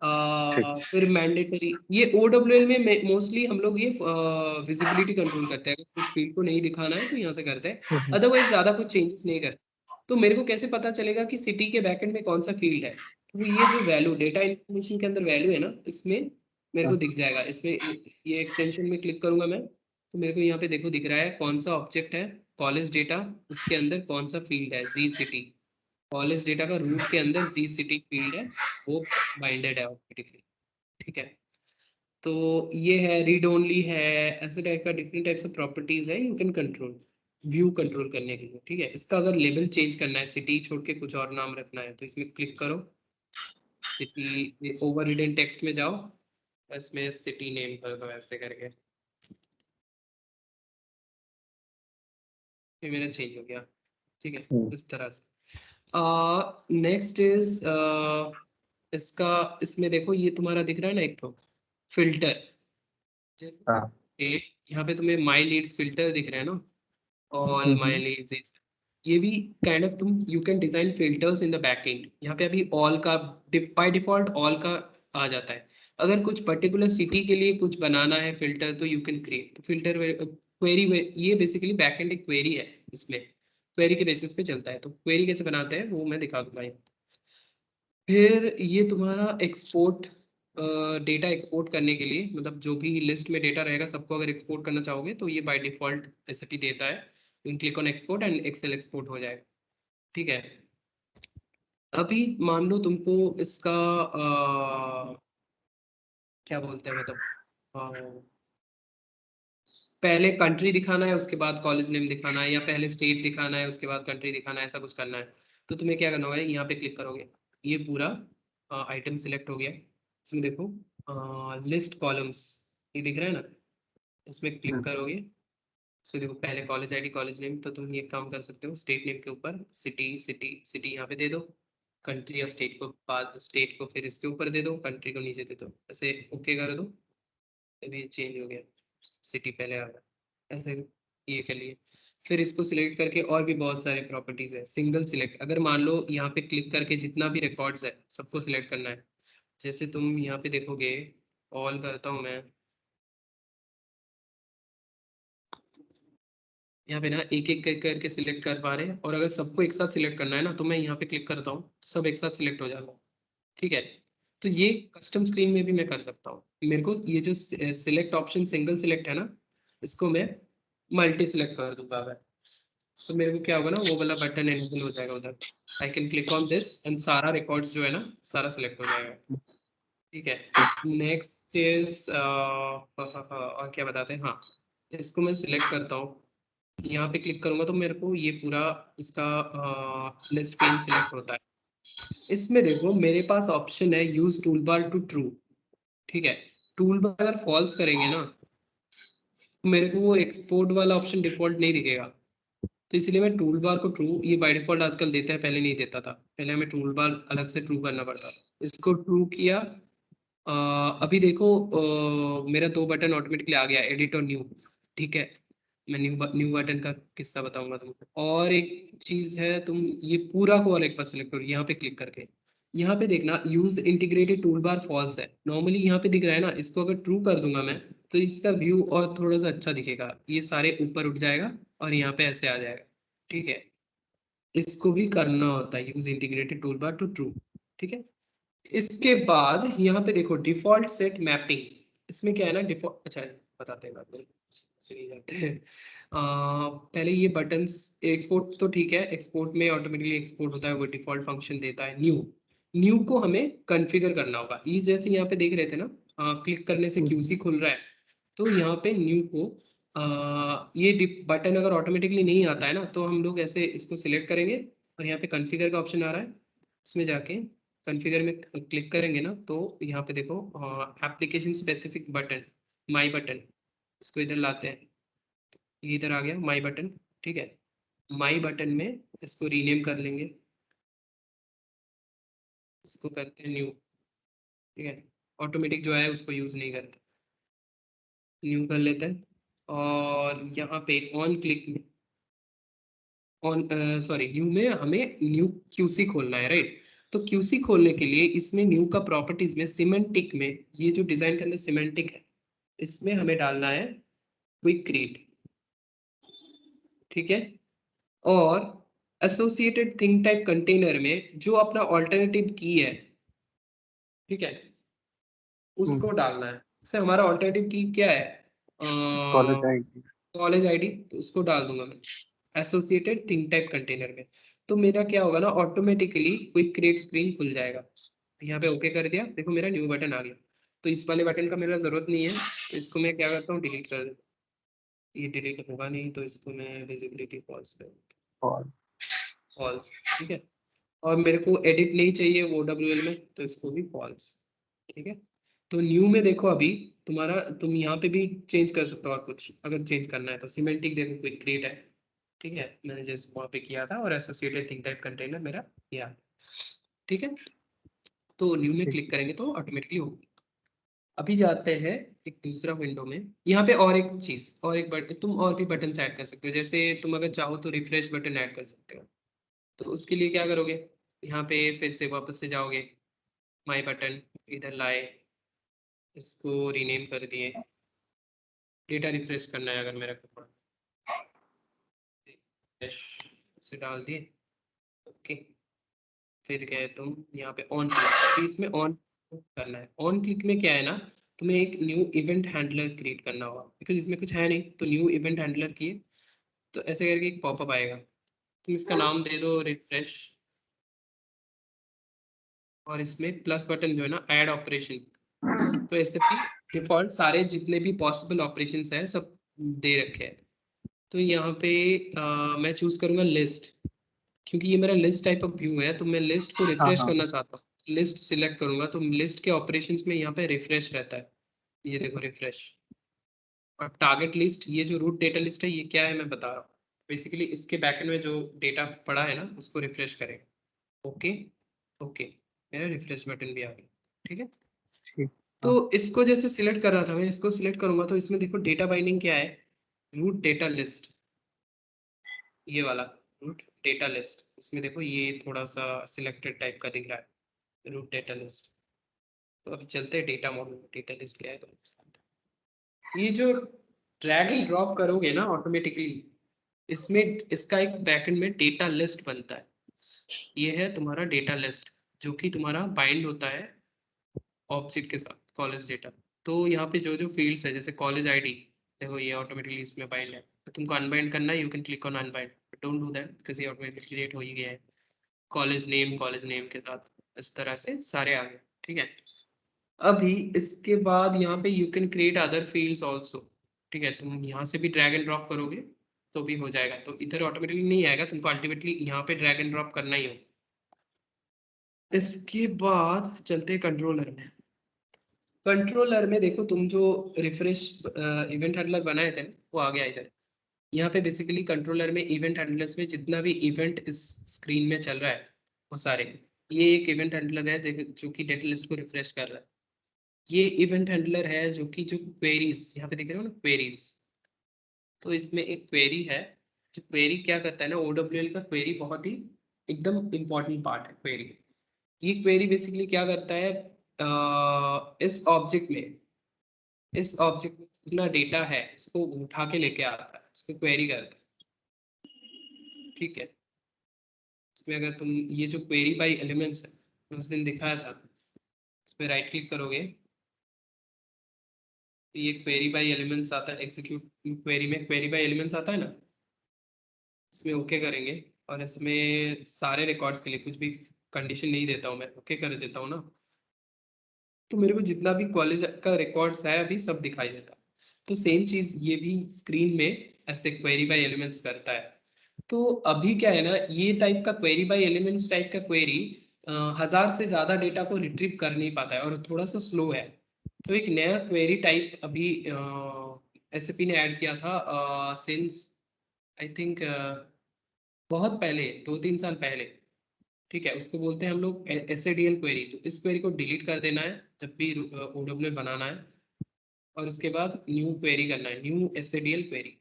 S5: ठीक।
S1: फिर मैंडेटरी, ये OWL में मोस्टली हम लोग ये विजिबिलिटी कंट्रोल करते हैं, अगर कुछ फील्ड को नहीं दिखाना है तो यहाँ से करते हैं, अदरवाइज ज्यादा कुछ चेंजेस नहीं करते। तो मेरे को कैसे पता चलेगा कि सिटी के बैकएंड में कौन सा फील्ड है, तो ये जो वैल्यू डेटा इंफॉर्मेशन के अंदर वैल्यू है ना, इसमें मेरे को दिख जाएगा। इसमें ये एक्सटेंशन में क्लिक करूंगा मैं, तो मेरे को यहाँ पे देखो दिख रहा है कौन सा ऑब्जेक्ट है, कॉलेज डेटा, उसके अंदर कौन सा फील्ड है, जी सिटी, कॉलेज डेटा का रूट के अंदर जी सिटी फील्ड है, वो बाइंडेड है ऑटोमेटिकली, ठीक है। तो ये है रीड ओनली है, ऐसे टाइप का डिफरेंट टाइप्स ऑफ प्रॉपर्टीज है, you can control view control करने के लिए, ठीक है। इसका अगर लेबल चेंज करना है, सिटी छोड़ के कुछ और नाम रखना है, तो इसमें क्लिक करो, सिटी ओवर हिडन टेक्स्ट में जाओ, इसमें सिटी नेम कर दो ऐसे करके, ये मेरा चेंज हो गया, ठीक है, इस तरह से। नेक्स्ट इज इसका, इसमें देखो ये तुम्हारा दिख रहा है ना एक तो फिल्टर, जैसे
S5: हाँ
S1: यहाँ पे तुम्हें माई लीड्स फिल्टर दिख रहे हैं ना, ऑल माई लीड्स, ये भी काइंड ऑफ तुम you can design filters in the back and. यहाँ पे अभी ऑल का बाय डिफॉल्ट ऑल का आ जाता है, अगर कुछ पर्टिकुलर सिटी के लिए कुछ बनाना है फिल्टर तो यू कैन क्रिएट, तो फिल्टर क्वेरी, ये बेसिकली बैक एंड एक क्वेरी है, इसमें क्वेरी के बेसिस पे चलता है, तो क्वेरी कैसे बनाते हैं वो मैं दिखा दूंगा यहाँ। फिर ये तुम्हारा एक्सपोर्ट, डेटा एक्सपोर्ट करने के लिए, मतलब जो भी लिस्ट में डेटा रहेगा सबको अगर एक्सपोर्ट करना चाहोगे तो ये बाय डिफॉल्ट एसएपी देता है, you click on export and excel export हो जाएगा, ठीक है। अभी मान लो तुमको इसका क्या बोलते हैं, मतलब पहले कंट्री दिखाना है उसके बाद कॉलेज नेम दिखाना है, या पहले स्टेट दिखाना है उसके बाद कंट्री दिखाना है, ऐसा कुछ करना है, तो तुम्हें क्या करना होगा, यहाँ पे क्लिक करोगे, ये पूरा आइटम सिलेक्ट हो गया, इसमें देखो लिस्ट कॉलम्स, ये दिख रहा है ना, इसमें क्लिक करोगे, इसमें देखो पहले कॉलेज आईडी कॉलेज नेम, तो तुम ये काम कर सकते हो, स्टेट नेम के ऊपर सिटी सिटी सिटी यहाँ पे दे दो, कंट्री और स्टेट को बाद, स्टेट को फिर इसके ऊपर दे दो, कंट्री को नीचे दे दो, ऐसे ओके कर दो, अभी ये चेंज हो गया, सिटी पहले आ गया, ऐसे ये कर लिए। फिर इसको सिलेक्ट करके और भी बहुत सारे प्रॉपर्टीज है, सिंगल सिलेक्ट, अगर मान लो यहाँ पे क्लिक करके जितना भी रिकॉर्ड्स है सबको सिलेक्ट करना है, जैसे तुम यहाँ पे देखोगे, ऑल करता हूँ मैं, यहाँ पे ना एक एक करके सिलेक्ट कर पा रहे हैं, और अगर सबको एक साथ सिलेक्ट करना है ना तो मैं यहाँ पे क्लिक करता हूँ, सब एक साथ सिलेक्ट हो जाएगा, ठीक है। तो ये कस्टम स्क्रीन में भी मैं कर सकता हूँ, मेरे को ये जो सिलेक्ट ऑप्शन सिंगल सिलेक्ट है ना, इसको मैं मल्टी सिलेक्ट कर दूंगा मैं, तो मेरे को क्या होगा ना, वो वाला बटन एनेबल हो जाएगा उधर, I can click on this and सारा रिकॉर्ड्स जो है ना सारा सिलेक्ट हो जाएगा, ठीक है। नेक्स्ट इज और क्या बताते हैं, हाँ इसको मैं सिलेक्ट करता हूँ, यहाँ पे क्लिक करूंगा तो मेरे को ये पूरा इसका लिस्ट पेन सिलेक्ट होता है। इसमें देखो मेरे पास ऑप्शन है use tool bar to true, ठीक है। टूल बार अगर फॉल्स करेंगे ना तो मेरे को वो एक्सपोर्ट वाला ऑप्शन डिफॉल्ट नहीं दिखेगा, तो इसलिए मैं टूल बार को ट्रू, ये बाय डिफॉल्ट आजकल देता है, पहले नहीं देता था, पहले हमें टूल बार अलग से ट्रू करना पड़ता था, इसको ट्रू किया। अभी देखो मेरा 2 बटन ऑटोमेटिकली आ गया, एडिट और न्यू, ठीक है। मैं न्यू बटन का किस्सा बताऊंगा तुमको, और एक चीज है, तुम ये पूरा को और एक बार सिलेक्ट करो यहाँ पे क्लिक करके, यहाँ पे देखना use integrated tool bar false है, नॉर्मली यहाँ पे दिख रहा है ना, इसको अगर ट्रू कर दूंगा मैं तो इसका व्यू और थोड़ा सा अच्छा दिखेगा, ये सारे ऊपर उठ जाएगा और यहाँ पे ऐसे आ जाएगा, ठीक है। इसको भी करना होता है use integrated tool bar to true, ठीक है। इसके बाद यहाँ पे देखो डिफॉल्ट सेट मैपिंग, इसमें क्या है ना, डिफॉल्ट, अच्छा बताते हैं बाद में, से नहीं जाते हैं। पहले ये बटन्स एक्सपोर्ट तो ठीक है, एक्सपोर्ट में ऑटोमेटिकली एक्सपोर्ट होता है, वो डिफॉल्ट फंक्शन देता है। न्यू, न्यू को हमें कॉन्फ़िगर करना होगा, ये जैसे यहाँ पे देख रहे थे ना, क्लिक करने से क्यूसी खुल रहा है, तो यहाँ पे न्यू को ये बटन अगर ऑटोमेटिकली नहीं आता है ना तो हम लोग ऐसे इसको सिलेक्ट करेंगे, और यहाँ पे कॉन्फ़िगर का ऑप्शन आ रहा है, इसमें जाके कॉन्फ़िगर में क्लिक करेंगे ना तो यहाँ पे देखो एप्लीकेशन स्पेसिफिक बटन, माई बटन, इसको इधर लाते हैं, ये इधर आ गया माई बटन, ठीक है। माई बटन में इसको रीनेम कर लेंगे, इसको करते हैं न्यू, ठीक है। ऑटोमेटिक जो है उसको यूज नहीं करते, न्यू कर लेते हैं। और यहाँ पे ऑन क्लिक में सॉरी न्यू में हमें न्यू क्यूसी खोलना है, राइट। तो क्यूसी खोलने के लिए इसमें न्यू का प्रॉपर्टीज में सिमेंटिक में, ये जो डिजाइन के अंदर सिमेंटिक है, इसमें हमें डालना है क्विक क्रिएट, ठीक है। और एसोसिएटेड थिंग टाइप कंटेनर में जो अपना ऑल्टरनेटिव की है, ठीक है, उसको डालना है। जैसे हमारा ऑल्टरनेटिव की क्या है,
S5: कॉलेज आईडी।
S1: कॉलेज आईडी, तो उसको डाल दूंगा मैं एसोसिएटेड थिंग टाइप कंटेनर में। तो मेरा क्या होगा ना, ऑटोमेटिकली क्विक क्रिएट स्क्रीन खुल जाएगा। यहाँ पे ओके कर दिया, देखो मेरा न्यू बटन आ गया। तो इस वाले बटन का मेरा जरूरत नहीं है, तो इसको मैं क्या करता हूँ, डिलीट कर देता हूँ। ये डिलीट होगा नहीं, तो इसको मैं विजिबिलिटी फॉल्स कर, फॉल्स, ठीक है। और मेरे को एडिट नहीं चाहिए वो OWL में, तो इसको भी फॉल्स, ठीक है। तो न्यू में देखो अभी तुम्हारा, तुम यहाँ पे भी चेंज कर सकते हो, और कुछ अगर चेंज करना है तो सिमेंटिक देखो क्विक क्रिएट है, ठीक है, मैंने जैसे वहाँ पे किया था। और एसोसिएटेड थिंग टाइप कंटेनर मेरा किया, ठीक है। तो न्यू में क्लिक करेंगे तो ऑटोमेटिकली होगी। अभी जाते हैं एक दूसरा विंडो में। यहाँ पे और एक चीज, और एक बटन, तुम और भी बटन ऐड कर सकते हो। जैसे तुम अगर चाहो तो रिफ्रेश बटन ऐड कर सकते हो। तो उसके लिए क्या करोगे, यहाँ पे फिर से वापस से जाओगे, माई बटन इधर लाए, इसको रीनेम कर दिए, डेटा रिफ्रेश करना है अगर मेरे को, रिफ्रेश से डाल दिए, ओके। फिर गए तुम यहाँ पे ऑन क्लिक, इसमें ऑन करना है। ऑन क्लिक में क्या है ना, तुम्हें एक न्यू इवेंट हैंडलर क्रिएट करना होगा, बिकॉज इसमें कुछ है नहीं। तो न्यू इवेंट हैंडलर किए, तो ऐसे करके एक पॉपअप आएगा, तुम इसका नाम दे दो रिफ्रेश। और इसमें प्लस बटन जो है ना, ऐड ऑपरेशन। तो ऐसे भी डिफॉल्ट सारे जितने भी पॉसिबल ऑपरेशंस हैं सब दे रखे हैं। तो यहाँ पे मैं चूज करूंगा लिस्ट, क्योंकि ये मेरा लिस्ट टाइप ऑफ व्यू है। तो मैं लिस्ट को रिफ्रेश करना चाहता हूँ, लिस्ट सिलेक्ट करूंगा। तो लिस्ट के ऑपरेशंस में यहाँ पे रिफ्रेश रहता है, ये देखो रिफ्रेश। और टारगेट लिस्ट, ये जो रूट डेटा लिस्ट है, ये क्या है मैं बता रहा हूँ। बेसिकली इसके बैकएंड में जो डेटा पड़ा है ना, उसको रिफ्रेश करेगा। ओके, ओके, मेरा रिफ्रेश बटन भी आ गया, ठीक है।
S5: ठीक।
S1: तो इसको जैसे सिलेक्ट कर रहा था मैं, इसको सिलेक्ट करूंगा तो इसमें देखो डेटा बाइंडिंग क्या है, रूट डेटा लिस्ट, ये वाला रूट डेटा लिस्ट। इसमें देखो ये थोड़ा सा सिलेक्टेड टाइप का दिख रहा है, रूट डेटा लिस्ट। तो अभी चलते हैं डेटा मॉडल, डेटा लिस्ट क्या है। तो ये जो ड्रैग एंड ड्रॉप करोगे ना ऑटोमेटिकली, इसमें इसका एक बैकएंड में डेटा लिस्ट बनता है। ये है तुम्हारा डेटा लिस्ट, जो कि तुम्हारा बाइंड होता है ऑब्जेक्ट के साथ, कॉलेज डेटा। तो यहाँ पे जो जो फील्ड्स है, जैसे कॉलेज आईडी, देखो ये ऑटोमेटिकली इसमें बाइंड है। तो तुमको अनबाइंड करना है, you can click on unbind, don't do that because ये ऑटोमेटिकली क्रिएट हो ही गया है। कॉलेज नेम के साथ इस तरह से सारे आ गए, ठीक है। अभी इसके बाद यहाँ पे you can create other fields also, ठीक है। तुम यहाँ से भी ड्रैग एंड ड्रॉप करोगे तो भी हो जाएगा। तो इधर ऑटोमेटिकली नहीं आएगा, तुमको अल्टीमेटली यहाँ पे ड्रैग एंड ड्रॉप करना ही हो। इसके बाद चलते हैं कंट्रोलर में। कंट्रोलर में देखो, तुम जो रिफ्रेश इवेंट हैंडलर बनाए थे वो आ गया इधर। यहाँ पे बेसिकली कंट्रोलर में इवेंट हैंडलर्स में जितना भी इवेंट इस स्क्रीन में चल रहा है वो सारे, ये एक इवेंट हैंडलर है जो कि डेटा लिस्ट को रिफ्रेश कर रहा है। ये इवेंट हैंडलर है जो कि जो क्वेरीज यहाँ पे दिख रहे हो ना, क्वेरीज। तो इसमें एक क्वेरी है, जो क्वेरी क्या करता है ना, OWL का क्वेरी बहुत ही एकदम इंपॉर्टेंट पार्ट है क्वेरी। ये क्वेरी बेसिकली क्या करता है, इस ऑब्जेक्ट में जितना डेटा है उसको उठा के लेके आता है, उसको क्वेरी करता है, ठीक है। इसमें अगर तुम ये जो क्वेरी बाय एलिमेंट्स है, मैं उस दिन दिखाया था, इस पर राइट क्लिक करोगे तो ये क्वेरी बाय एलिमेंट्स आता है। एग्जीक्यूट क्वेरी में क्वेरी बाय एलिमेंट्स आता है ना, इसमें ओके करेंगे। और इसमें सारे रिकॉर्ड्स के लिए कुछ भी कंडीशन नहीं देता हूँ मैं, ओके कर देता हूँ ना, तो मेरे को जितना भी कॉलेज का रिकॉर्ड्स है अभी सब दिखाई देता। तो सेम चीज ये भी स्क्रीन में ऐसे क्वेरी बाय एलिमेंट्स करता है। तो अभी क्या है ना, ये टाइप का क्वेरी बाय एलिमेंट्स टाइप का क्वेरी 1000 से ज्यादा डेटा को रिट्रीव कर नहीं पाता है और थोड़ा सा स्लो है। तो एक नया क्वेरी टाइप अभी SAP ने ऐड किया था, सिंस आई थिंक बहुत पहले 2-3 साल पहले, ठीक है, उसको बोलते हैं हम लोग SADL क्वेरी। तो इस क्वेरी को डिलीट कर देना है जब भी OWL बनाना है, और उसके बाद न्यू क्वेरी करना है, न्यू SADL क्वेरी,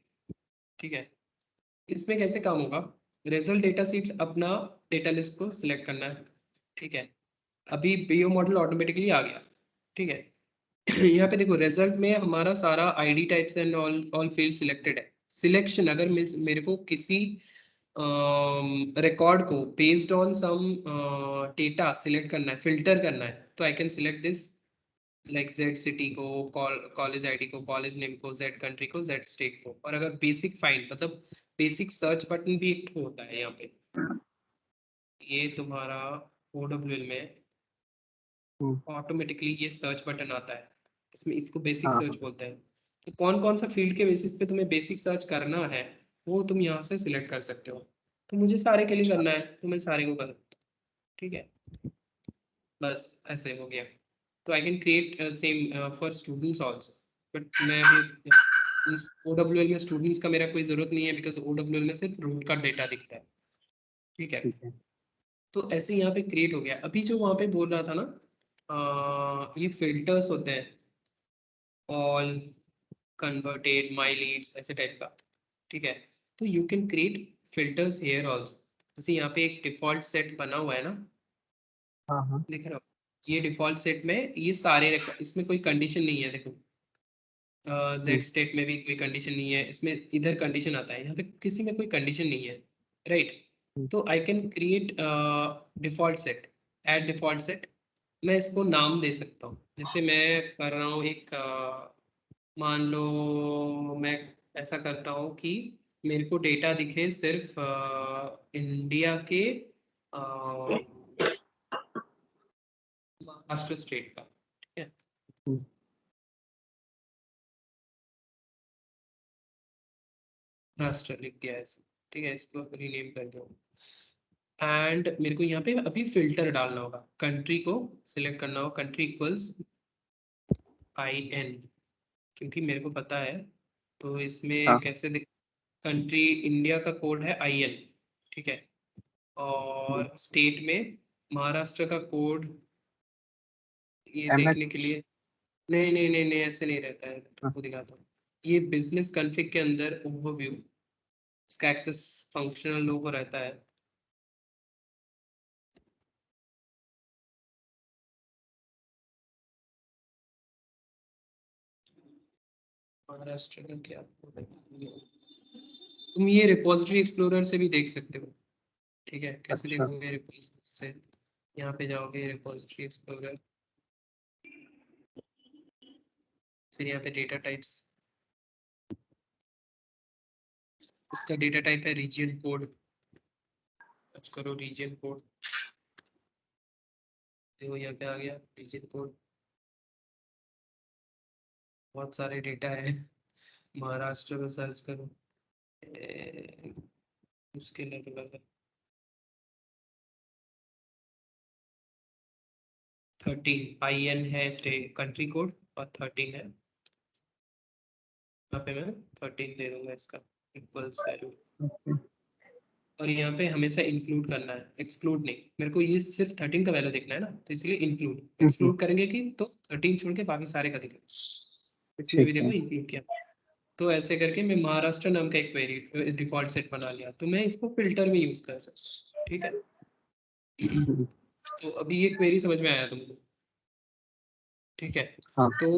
S1: ठीक है। इसमें कैसे काम होगा, रिजल्ट डेटा सीट अपना डेटा लिस्ट को सिलेक्ट करना है, ठीक है। अभी बीओ मॉडल ऑटोमेटिकली आ गया, ठीक है। यहाँ पे देखो रिजल्ट में हमारा सारा ID types and all field selected है। सिलेक्शन अगर मेरे को किसी रिकॉर्ड को based on some data select करना है, फिल्टर करना है, तो I can select this like Z city को, कॉलेज आईडी को, कॉलेज नेम को, जेड कंट्री को, जेड स्टेट को। और अगर बेसिक फाइंड मतलब बेसिक सर्च बटन भी एक होता है यहाँ पे, ये तुम्हारा OWL में ऑटोमेटिकली ये सर्च बटन आता है, इसमें इसको बेसिक
S5: हाँ
S1: सर्च बोलते हैं। तो कौन कौन सा फील्ड के बेसिस पे तुम्हें बेसिक सर्च करना है वो तुम यहाँ से सिलेक्ट कर सकते हो। तो मुझे सारे के लिए करना है तो मैं सारे को कर, ठीक है, बस ऐसे हो गया। तो I can create same for students also, but मैं अभी इस OWL में स्टूडेंट्स का मेरा कोई ज़रूरत नहीं है, बिकॉज OWL में सिर्फ रूट का डेटा दिखता है, ठीक है।
S5: ठीक है।
S1: तो ऐसे यहाँ पे क्रिएट हो गया। अभी जो वहाँ पे बोल रहा था ना, ये फिल्टर्स होते हैं, ऑल, कन्वर्टेड, माई लीड्स, ऐसे टाइप का, ठीक है। तो you can create filters here also. जैसे यहाँ पे एक डिफॉल्ट सेट बना हुआ है ना,
S5: हाँ हाँ
S1: देख रहे हो, ये डिफॉल्ट सेट में ये सारे इसमें कोई कंडीशन नहीं है, देखो जेड स्टेट में भी कोई कंडीशन नहीं है, इसमें इधर कंडीशन आता है, यहाँ पे किसी में कोई कंडीशन नहीं है, राइट। तो I can create default set, add default set. मैं इसको नाम दे सकता हूँ, जैसे मैं कर रहा हूँ एक मान लो मैं ऐसा करता हूँ कि मेरे को डेटा दिखे सिर्फ इंडिया के महाराष्ट्र स्टेट का, ठीक है। राष्ट्र लिख दिया ऐसे, ठीक है, इसको रीनेम कर दो। एंड मेरे को यहाँ पे अभी फिल्टर डालना होगा, कंट्री को सिलेक्ट करना होगा, कंट्री इक्वल्स IN, क्योंकि मेरे को पता है। तो इसमें कैसे कंट्री इंडिया का कोड है IN, ठीक है, और स्टेट में महाराष्ट्र का कोड, ये
S5: MH।
S1: देखने के लिए, नहीं नहीं नहीं नहीं ऐसे नहीं रहता है, तुमको दिखाता हूँ। ये बिजनेस कॉन्फ़िग के अंदर ओवरव्यू, इसका एक्सेस फंक्शनल लोगो रहता है। महाराष्ट्र का क्या कोड है? तुम ये रिपोजिटरी एक्सप्लोरर से भी देख सकते हो, ठीक है। कैसे
S5: अच्छा।
S1: देखोगे रिपोजिटरी से, यहाँ पे जाओगे रिपोजिटरी एक्सप्लोरर, फिर यहाँ पे डेटा टाइप्स, उसका डेटा टाइप है रीजन कोड, सर्च करो रीजन कोड, देखो यहाँ पे आ गया रीजन कोड, बहुत सारे डेटा है। महाराष्ट्र में सर्च करो, मुश्किल है थोड़ा सा। 13 IN है स्टेट कंट्री कोड, और 13 है, यहाँ पे मैं 13 दे दूंगा इसका, इक्वल्स वैल्यू। और यहाँ पे हमेशा इंक्लूड करना है, एक्सक्लूड नहीं। मेरे को ये सिर्फ 13 का वैल्यू देखना है ना, तो इसलिए इंक्लूड, एक्सक्लूड करेंगे कि तो 13 छोड़ के बाकी सारे का दिखेगा। इसमें भी
S5: ठीक
S1: देखो
S5: है।
S1: इंक्लूड किया। तो ऐसे करके मैं महाराष्ट्र नाम का एक क्वेरी डिफॉल्ट सेट बना लिया, तो मैं इसको फिल्टर में यूज कर सकता हूँ, ठीक है। तो अभी ये क्वेरी समझ में आया तुमको, ठीक है।
S5: हाँ।
S1: तो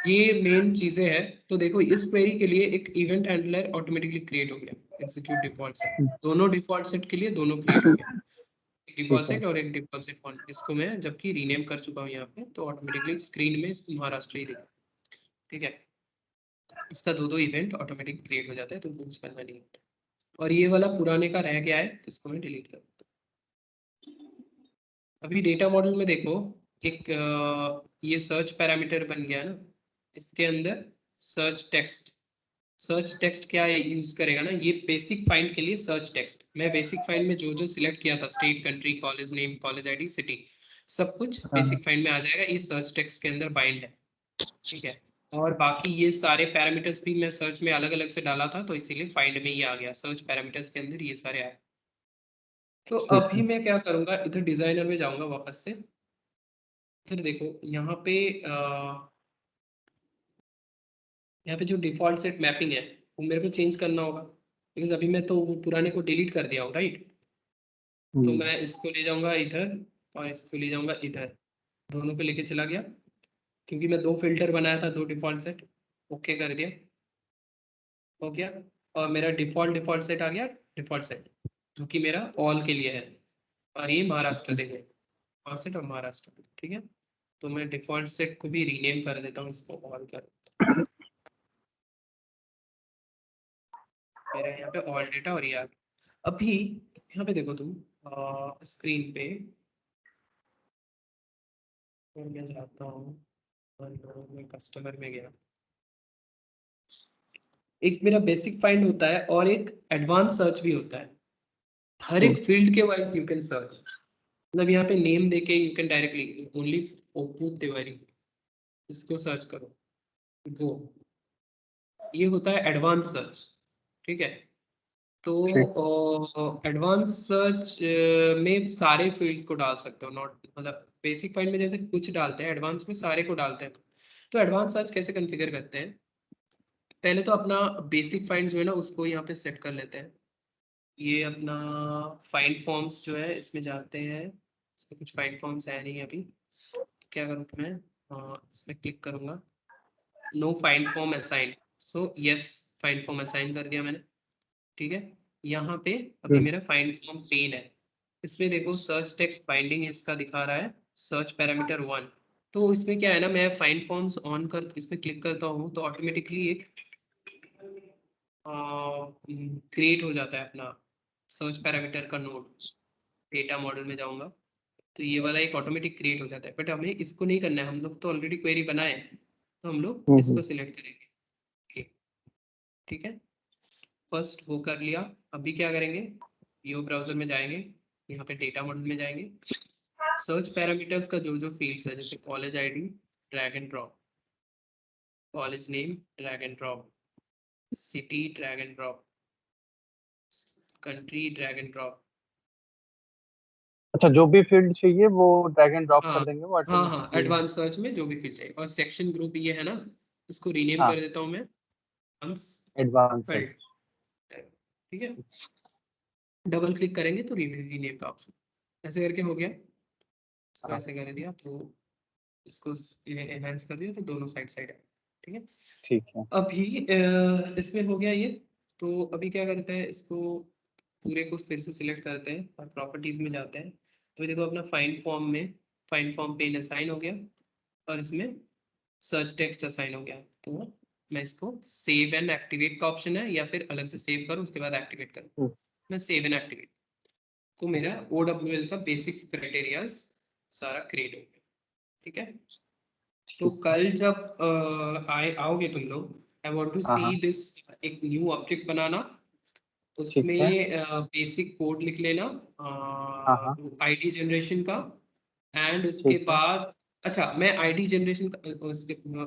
S1: ये मेन चीजें हैं। तो देखो इस क्वेरी के लिए एक इवेंट हैंडलर ऑटोमेटिकली क्रिएट हो गया, एग्जीक्यूट डिफॉल्ट सेट, दोनों डिफॉल्ट सेट के लिए दोनों क्रिएट हो गया, एक डिफॉल्ट
S5: ठीक है।
S1: सेट और एक डिफॉल्ट सेट वन। इसको मैं जबकि रीनेम कर चुका हूँ यहाँ पे, तो ऑटोमेटिकली स्क्रीन में महाराष्ट्र ही दिखा, ठीक है। इसका दो इवेंट ऑटोमेटिक क्रिएट हो जाता है, तो कुछ करना नहीं होता। और ये वाला पुराने का रह गया है, तो इसको मैं डिलीट कर देता हूँ। अभी डेटा मॉडल में देखो एक ये सर्च पैरामीटर बन गया ना, इसके अंदर सर्च टेक्स्ट क्या यूज करेगा ना, ये बेसिक फाइंड के लिए सर्च टेक्स्ट। मैं बेसिक फाइंड में जो जो सिलेक्ट किया था, state, country, college name, college ID, city, सब कुछ
S5: हाँ
S1: बेसिक फाइंड में आ जाएगा, ये सर्च टेक्स्ट के अंदर बाइंड है, ठीक है। और बाकी ये सारे पैरामीटर्स भी मैं सर्च में अलग अलग से डाला था, तो इसीलिए फाइंड में ये आ गया, सर्च पैरामीटर्स के अंदर ये सारे आए, तो अभी मैं क्या करूंगा, इधर डिजाइनर में जाऊंगा वापस से। फिर देखो यहाँ पे जो डिफॉल्ट सेट मैपिंग है वो मेरे को चेंज करना होगा, बिकॉज अभी मैं तो वो पुराने को डिलीट कर दिया हूँ, राइट। तो मैं इसको ले जाऊंगा इधर और इसको ले जाऊंगा इधर, दोनों को लेके चला गया, क्योंकि मैं 2 फिल्टर बनाया था, 2 डिफॉल्ट सेट। ओके कर दिया, हो गया। और मेरा डिफॉल्ट सेट आ गया, डिफॉल्ट सेट जो कि मेरा ऑल के लिए है। और ये महाराष्ट्र देखो, डिफॉल्ट सेट और महाराष्ट्र, ठीक है। तो मैं डिफॉल्ट सेट को भी रीनेम कर देता हूँ, इसको ऑल कर, मेरा यहाँ पे ऑल डेटा और ये आ गया। अभी यहाँ पे देखो तुम स्क्रीन पे, और मैं जाता हूँ और मैं कस्टमर में गया, एक मेरा बेसिक फाइंड होता है और एक एडवांस सर्च भी होता है। हर एक फील्ड के वाइज यू कैन सर्च, मतलब यहाँ पे नेम देके you can directly only ओपू Tiwari, इसको सर्च करो, गो, ये होता है एडवांस सर्च, ठीक है। तो एडवांस सर्च में सारे फील्ड्स को डाल सकते हो, नॉट मतलब बेसिक फाइंड में जैसे कुछ डालते हैं, एडवांस में सारे को डालते हैं। तो एडवांस सर्च कैसे कॉन्फ़िगर करते हैं, पहले तो अपना बेसिक फाइंड जो है ना उसको यहाँ पे सेट कर लेते हैं। ये अपना फाइंड फॉर्म्स जो है इसमें जाते हैं, इसमें कुछ फाइंड फॉर्म्स है नहीं अभी, तो क्या करूँगा मैं, इसमें क्लिक करूँगा, know find form assign, so yes find form assign कर दिया मैंने, ठीक है। यहाँ पे अभी मेरा फाइंड फॉर्म पेन है, इसमें देखो सर्च टेक्स्ट बाइंडिंग इसका दिखा रहा है सर्च पैरामीटर 1। तो इसमें क्या है ना, मैं फाइंड फॉर्म्स ऑन कर इसमें क्लिक करता हूँ तो ऑटोमेटिकली एक क्रिएट हो जाता है अपना सर्च पैरामीटर का नोड। डेटा मॉडल में जाऊंगा तो ये वाला एक ऑटोमेटिक क्रिएट हो जाता है, बट हमें इसको नहीं करना है, हम लोग तो ऑलरेडी क्वेरी बनाए, तो हम लोग इसको सिलेक्ट करेंगे, ठीक है। फर्स्ट वो कर लिया। अभी क्या करेंगे, यो ब्राउजर में जाएंगे, यहाँ पे डेटा मॉडल में जाएंगे, सर्च पैरामीटर्स का जो जो फील्ड्स है जैसे college ID drag and drop, college name drag and drop, city drag and drop, country drag and drop.
S5: अच्छा, जो भी फील्ड चाहिए वो ड्रैग एंड ड्रॉप
S1: हाँ
S5: कर देंगे वो
S1: हाँ
S5: ऑटोमेटिकली।
S1: एडवांस सर्च में जो भी फील्ड चाहिए, और सेक्शन ग्रुप ये है ना, इसको रीनेम
S5: हाँ,
S1: कर देता हूँ मैं
S5: एडवांस है।
S1: फील्ड, ठीक है। डबल क्लिक करेंगे तो रीनेम का ऑप्शन, ऐसे करके हो गया। इसको ऐसे कर दिया तो इसको एनहांस कर दिया तो दोनों साइड है, ठीक है।
S5: ठीक है।
S1: अभी इसमें हो गया ये, तो अभी क्या करते हैं, इसको पूरे को फिर से सिलेक्ट करते हैं और प्रॉपर्टीज में जाते हैं। अभी देखो अपना फाइंड फॉर्म पेन असाइन हो गया और इसमें सर्च टेक्स्ट असाइन हो गया। तो मैं इसको सेव एंड एक्टिवेट का ऑप्शन है, या फिर अलग से सेव करूँ उसके बाद एक्टिवेट करूँ, मैं सेव एंड एक्टिवेट, तो मेरा OWL का बेसिक्स क्राइटेरिया सारा क्रिएट हो गया, ठीक है। तो कल जब आओगे तुम लोग, I want to see this, एक न्यू ऑब्जेक्ट बनाना, उसमें बेसिक कोड लिख लेना आईडी जनरेशन का, एंड उसके बाद अच्छा मैं आईडी जनरेशन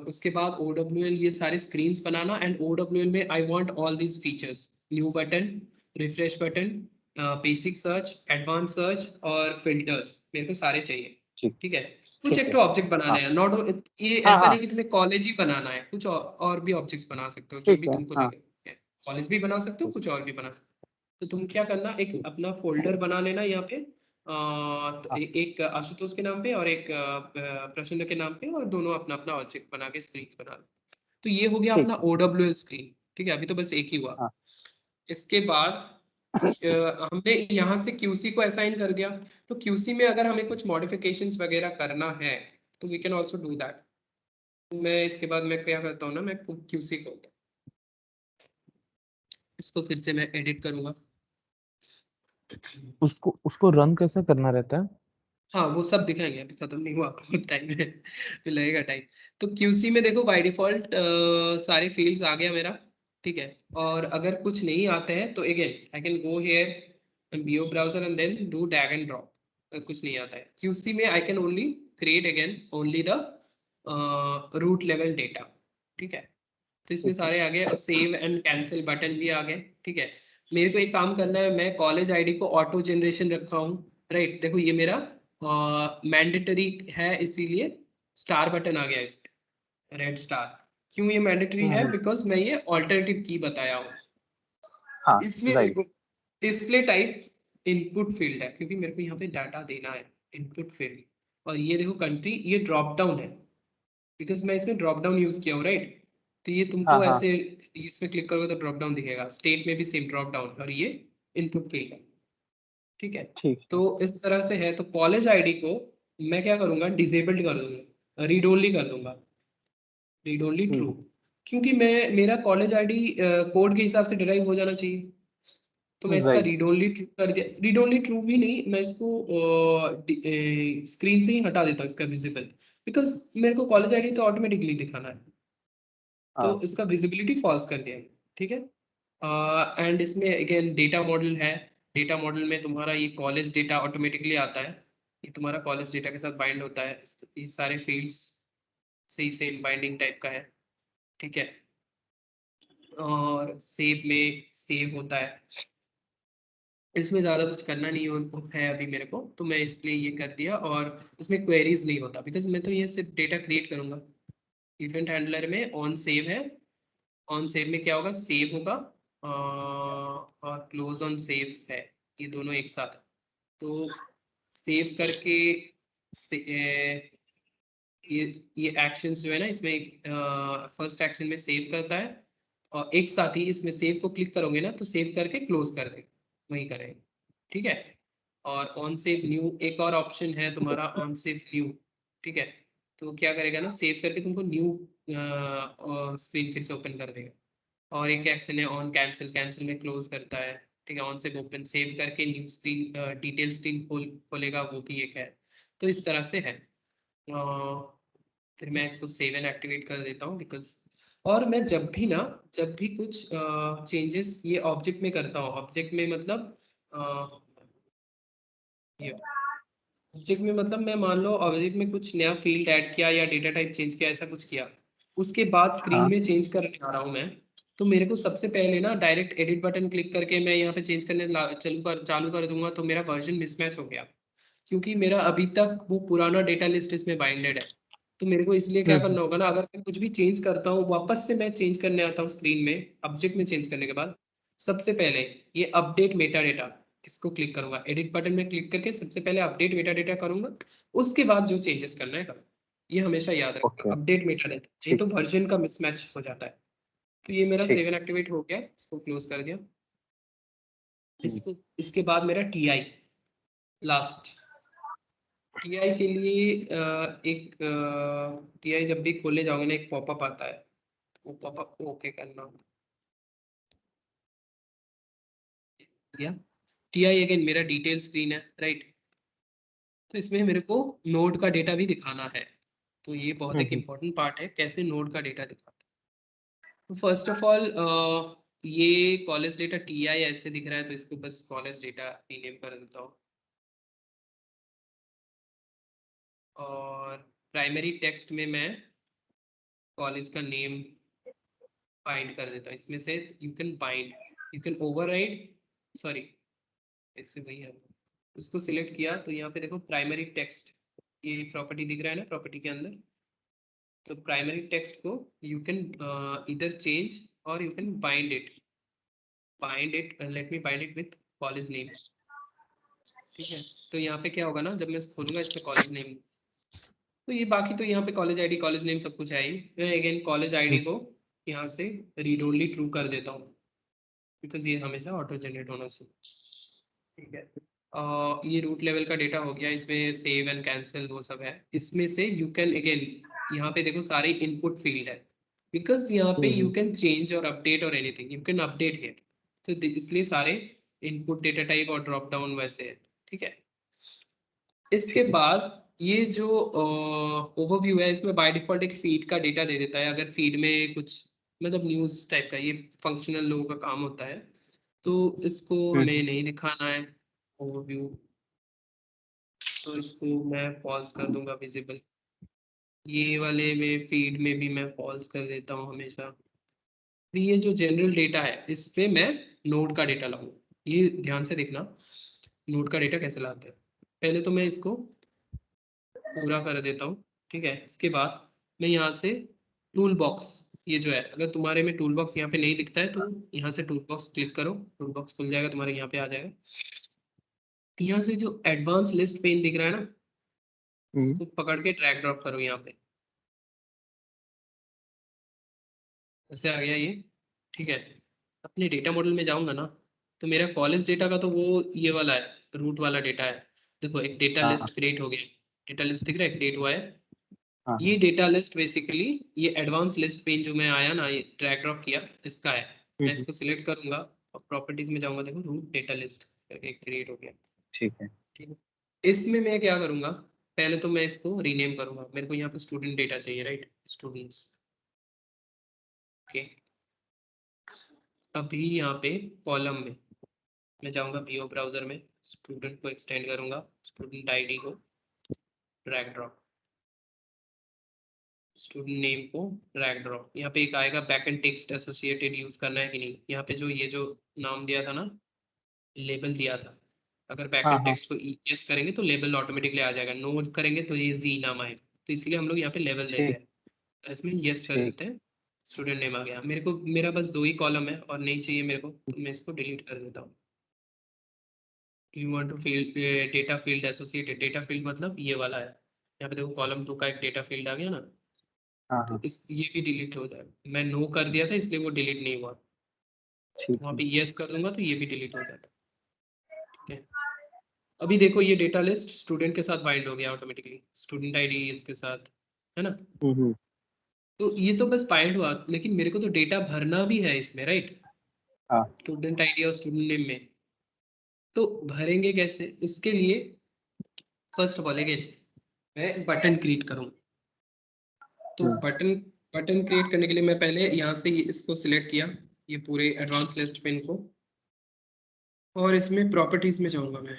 S1: उसके बाद OWL ये सारे स्क्रीन्स बनाना, एंड OWL में I want all these features, new button, refresh button, basic search, advance search और फिल्टर्स, मेरे को सारे चाहिए, ठीक है। कुछ एक तो ऑब्जेक्ट बनाना है, नॉट ये ऐसा नहीं कि तुम्हें कॉलेज ही बनाना है, कुछ और भी ऑब्जेक्ट्स बना सकते हो जो भी तुमको लगे, कॉलेज भी बना सकते हो, कुछ और भी बना सकते हो। तो तुम क्या करना, एक अपना फोल्डर बना लेना यहाँ पे, तो एक आशुतोष के नाम पे और एक प्रसन्न के नाम पे, और दोनों अपना अपना ऑब्जेक्ट बना के स्क्रीन बना लो। तो ये हो गया अपना OWL स्क्रीन, ठीक है। अभी तो बस एक ही हुआ। इसके बाद हमने यहाँ से QC को असाइन कर दिया, तो QC में अगर हमें कुछ मॉडिफिकेशंस वगैरह करना है तो we can also do that. मैं इसके बाद मैं क्या करता हूँ ना, मैं QC को इसको फिर से मैं एडिट करूंगा।
S2: उसको रन कैसे करना रहता है?
S1: हाँ वो सब दिखाएंगे, अभी खत्म नहीं हुआ, बहुत टाइम है, फिर लगेगा टाइम। तो QC में देखो बाय डिफॉल्ट सारे फील्ड्स आ गया मेरा, ठीक है। और अगर कुछ नहीं आते हैं तो again I can go here and view browser and then do drag and drop. कुछ नहीं आता है QC में, I can only create again only the root level data, ठीक है। तो इसमें सारे आ गए, और सेव एंड कैंसिल बटन भी आ गए, ठीक है। मेरे को एक काम करना है, मैं कॉलेज आईडी को ऑटो जनरेशन रखा हूँ, राइट। देखो ये मेरा मैंडेटरी है, इसीलिए स्टार बटन आ गया इसमें, रेड स्टार। क्यों ये मैंडेटरी है? बिकॉज मैं ये ऑल्टरनेटिव की बताया हूँ।
S5: हाँ
S1: इसमें
S5: राइट।
S1: देखो डिस्प्ले टाइप इनपुट फील्ड है, क्योंकि मेरे को यहाँ पे डाटा देना है, इनपुट फील्ड। और ये देखो कंट्री, ये ड्रॉप डाउन है, बिकॉज मैं इसमें ड्रॉप डाउन यूज किया हूँ, राइट। तो ये
S5: हाँ
S1: तुमको
S5: हाँ
S1: ऐसे इसमें क्लिक करोगे तो ड्रॉप डाउन दिखेगा, स्टेट में भी सेम ड्रॉप डाउन, और ये इनपुट फील्ड है, ठीक है।
S5: ठीक है।
S1: तो इस तरह से है। तो कॉलेज आईडी को मैं क्या करूंगा, डिसेबल्ड कर दूंगा, रीड ओनली कर दूंगा, रीड ओनली ट्रू। क्योंकि मैं मेरा कॉलेज आईडी कोड के हिसाब से डिराइव हो जाना चाहिए, तो मैं इसका
S5: राइट।
S1: रीड ओनली ट्रू कर दिया। रीड ओनली ट्रू भी नहीं, मैं इसको स्क्रीन से ही हटा देता हूँ इसका विजिबल, बिकॉज मेरे को कॉलेज आईडी तो ऑटोमेटिकली दिखाना है, तो
S5: हाँ
S1: इसका विजिबिलिटी फॉल्स कर दिया, ठीक है। एंड इसमें अगेन डेटा मॉडल है। डेटा मॉडल में तुम्हारा ये कॉलेज डेटा ऑटोमेटिकली आता है, ये तुम्हारा कॉलेज डेटा के साथ बाइंड होता है, ये सारे फील्ड्स से ही सेम बाइंडिंग टाइप का है, ठीक है। और सेव में सेव होता है, इसमें ज़्यादा कुछ करना नहीं है अभी मेरे को, तो मैं इसलिए ये कर दिया। और इसमें क्वेरीज नहीं होता, बिकॉज मैं तो ये सिर्फ डेटा क्रिएट करूँगा। इवेंट हैंडलर में ऑन सेव है, ऑन सेव में क्या होगा, सेव होगा, और क्लोज ऑन सेव है, ये दोनों एक साथ है। तो सेव करके ये एक्शंस जो है ना, इसमें फर्स्ट एक्शन में सेव करता है, और एक साथ ही इसमें सेव को क्लिक करोगे ना तो सेव करके क्लोज कर देगा, वही करेगा, ठीक है। और ऑन सेव न्यू एक और ऑप्शन है तुम्हारा, ऑन सेव न्यू, ठीक है। तो क्या करेगा ना, सेव करके तुमको न्यू स्क्रीन फिर से ओपन कर देगा। और एक एक्शन है ऑन कैंसिल, कैंसिल में क्लोज करता है, ठीक है। ऑन से ओपन सेव करके न्यू स्क्रीन डिटेल स्क्रीन खोलेगा, वो भी एक है। तो इस तरह से है। फिर मैं इसको सेव एंड एक्टिवेट कर देता हूँ, बिकॉज और मैं जब भी कुछ चेंजेस ये ऑब्जेक्ट में करता हूँ, ऑब्जेक्ट में मतलब ये ऑब्जेक्ट में मतलब मैं मान लो ऑब्जेक्ट में कुछ नया फील्ड ऐड किया या डेटा टाइप चेंज किया, ऐसा कुछ किया, उसके बाद स्क्रीन
S5: हाँ
S1: में चेंज करने आ रहा हूँ मैं, तो मेरे को सबसे पहले ना डायरेक्ट एडिट बटन क्लिक करके मैं यहाँ पे चेंज करने चालू कर दूंगा, तो मेरा वर्जन मिसमैच हो गया, क्योंकि मेरा अभी तक वो पुराना डेटा लिस्ट इसमें बाइंडेड है। तो मेरे को इसलिए क्या करना होगा ना, अगर मैं कुछ भी चेंज करता हूँ, वापस से मैं चेंज करने आता हूँ स्क्रीन में, ऑब्जेक्ट में चेंज करने के बाद सबसे पहले ये अपडेट मेटा डेटा, इसको क्लिक करूंगा, एडिट बटन में क्लिक करके सबसे पहले अपडेट मेटा डेटा करूंगा, उसके बाद जो चेंजेस करना है करूंगा। ये हमेशा याद रखना,
S5: ओके
S1: अपडेट मेटा डेटा, नहीं
S5: ठीक।
S1: तो वर्जन का मिसमैच हो जाता है। तो ये मेरा
S5: ठीक।
S1: 7 एक्टिवेट हो गया, इसको क्लोज कर दिया।
S5: हम्म,
S1: इसको इसके बाद मेरा टीआई लास्ट। टीआई के लिए एक टीआई जब भी खोले जाओगे ना, एक पॉपअप आता है, वो पॉपअप ओके करना। गया टीआई, अगेन मेरा डिटेल स्क्रीन है, राइट। तो इसमें मेरे को नोड का डेटा भी दिखाना है, तो ये बहुत एक इम्पोर्टेंट पार्ट है, कैसे नोड का डेटा दिखाते हैं। तो फर्स्ट ऑफ ऑल ये कॉलेज डेटा टीआई ऐसे दिख रहा है, तो इसको बस कॉलेज डेटा रीनेम कर देता हूँ। और प्राइमरी टेक्स्ट में मैं कॉलेज का नेम बाइंड कर देता हूँ, इसमें से you can bind, you can override, sorry इससे वही है, इसको सिलेक्ट किया तो यहाँ पे देखो प्राइमरी टेक्स्ट, ये प्रॉपर्टी दिख रहा है ना प्रॉपर्टी के अंदर। तो प्राइमरी टेक्स्ट को यू कैन इधर चेंज, और you can bind it let me bind it with college name, ठीक है। तो यहाँ पे क्या होगा ना, जब मैं खोलूंगा इसमें कॉलेज नेम, तो ये बाकी तो यहाँ पे कॉलेज आईडी कॉलेज नेम सब कुछ है ही। मैं अगेन कॉलेज आईडी को यहाँ से रीड ओनली ट्रू कर देता हूँ, बिकॉज ये हमेशा ऑटो जनरेट होना चाहिए, ठीक है। ये रूट लेवल का डेटा हो गया, इसमें सेव एंड कैंसिल वो सब है। इसमें से यू कैन अगेन यहाँ पे देखो सारे इनपुट फील्ड है, बिकॉज यहाँ पे यू कैन चेंज और अपडेट और anything, you can update here, तो इसलिए सारे इनपुट डेटा टाइप और ड्रॉप डाउन वैसे है, ठीक है। इसके बाद ये जो ओवरव्यू है, इसमें बाय डिफॉल्ट एक फीड का डेटा दे देता है, अगर फीड में कुछ मतलब न्यूज़ टाइप का, ये फंक्शनल लोगों का काम होता है, तो इसको हमें नहीं दिखाना है ओवरव्यू, तो इसको मैं फॉल्स कर दूंगा विजिबल। ये वाले में फीड में भी मैं फॉल्स कर देता हूँ हमेशा, फिर ये जो जनरल डेटा है इस पे मैं नोड का डेटा लाऊंगा। ये ध्यान से देखना नोड का डेटा कैसे लाते हैं। पहले तो मैं इसको पूरा कर देता हूँ, ठीक है। इसके बाद मैं यहाँ से टूल बॉक्स, ये जो है अगर तुम्हारे में टूल बॉक्स यहाँ पे नहीं दिखता है तो यहाँ से टूल बॉक्स क्लिक करो, टूल बॉक्स खुल जाएगा तुम्हारे, यहाँ पे आ जाएगा। यहाँ से जो एडवांस लिस्ट पेन दिख रहा है ना, इसको पकड़ के ड्रैग ड्रॉप करो यहाँ पे, ऐसे आ गया ये, ठीक है। अपने डेटा मॉडल में जाऊंगा ना तो मेरा कॉलेज डेटा का तो वो ये वाला है, रूट वाला डेटा है। देखो एक डेटा
S5: हाँ
S1: लिस्ट क्रिएट हो गया, डेटा लिस्ट दिख रहा है, क्रिएट हुआ है।
S5: हाँ
S1: ये डेटा लिस्ट बेसिकली ये एडवांस लिस्ट पेन जो मैं आया ना, ये ड्रैग ड्रॉप किया, इसका है। मैं इसको सिलेक्ट करूंगा और प्रॉपर्टीज में जाऊंगा, देखो रूट डेटा लिस्ट करके क्रिएट हो गया,
S5: ठीक है।
S1: ठीक है। इसमें मैं क्या करूंगा, पहले तो मैं इसको रीनेम करूंगा। मेरे को यहाँ पे स्टूडेंट डेटा चाहिए, राइट, स्टूडेंट्स, ओके। अभी यहाँ पे कॉलम में मैं जाऊंगा बीओ ब्राउजर में, स्टूडेंट को एक्सटेंड करूंगा, स्टूडेंट आईडी को ड्रैग ड्रॉप, स्टूडेंट नेम को ड्रैग ड्रॉप। यहाँ पे एक आएगा बैकएंड टेक्स्ट एसोसिएटेड यूज करना है कि नहीं। यहाँ पे जो ये जो नाम दिया था ना, लेबल दिया था, अगर
S5: हाँ
S1: बैकएंड
S5: हाँ
S1: टेक्स्ट को यस करेंगे तो लेबल ऑटोमेटिकली आ जाएगा, नो करेंगे तो ये जी नाम आएगा। तो इसलिए हम लोग यहाँ पे लेबल देते
S5: ठीक
S1: हैं, तो इसमें यस कर
S5: ठीक।
S1: देते हैं। स्टूडेंट नेम आ गया मेरे को, मेरा बस 2 ही कॉलम है और नहीं चाहिए मेरे को, तो मैं इसको डिलीट कर देता हूँ। You want to field data field associated, data field मतलब ये वाला है। यहाँ पे देखो कॉलम 2 का एक डेटा फील्ड आ गया ना,
S5: हाँ
S1: तो
S5: हाँ
S1: इस ये भी डिलीट हो जाएगा। मैं नो कर दिया था इसलिए वो डिलीट नहीं हुआ,
S5: ठीक
S1: वहाँ
S5: है।
S1: पे यस कर दूंगा तो ये भी डिलीट हो जाता है, ठीक है। अभी देखो ये डेटा लिस्ट स्टूडेंट के साथ बाइंड हो गया ऑटोमेटिकली, स्टूडेंट आईडी इसके साथ, है ना।
S5: हम्म।
S1: तो ये तो बस बाइंड हुआ, लेकिन मेरे को तो डेटा भरना भी है इसमें, राइट,
S5: हाँ
S1: स्टूडेंट आईडी और स्टूडेंट नेम में। तो भरेंगे कैसे, इसके लिए फर्स्ट ऑफ ऑल अगेन मैं बटन क्रिएट करूँ। तो बटन बटन क्रिएट करने के लिए मैं पहले यहाँ से इसको सिलेक्ट किया, ये पूरे एडवांस लिस्ट पेन को, और इसमें प्रॉपर्टीज में जाऊंगा मैं।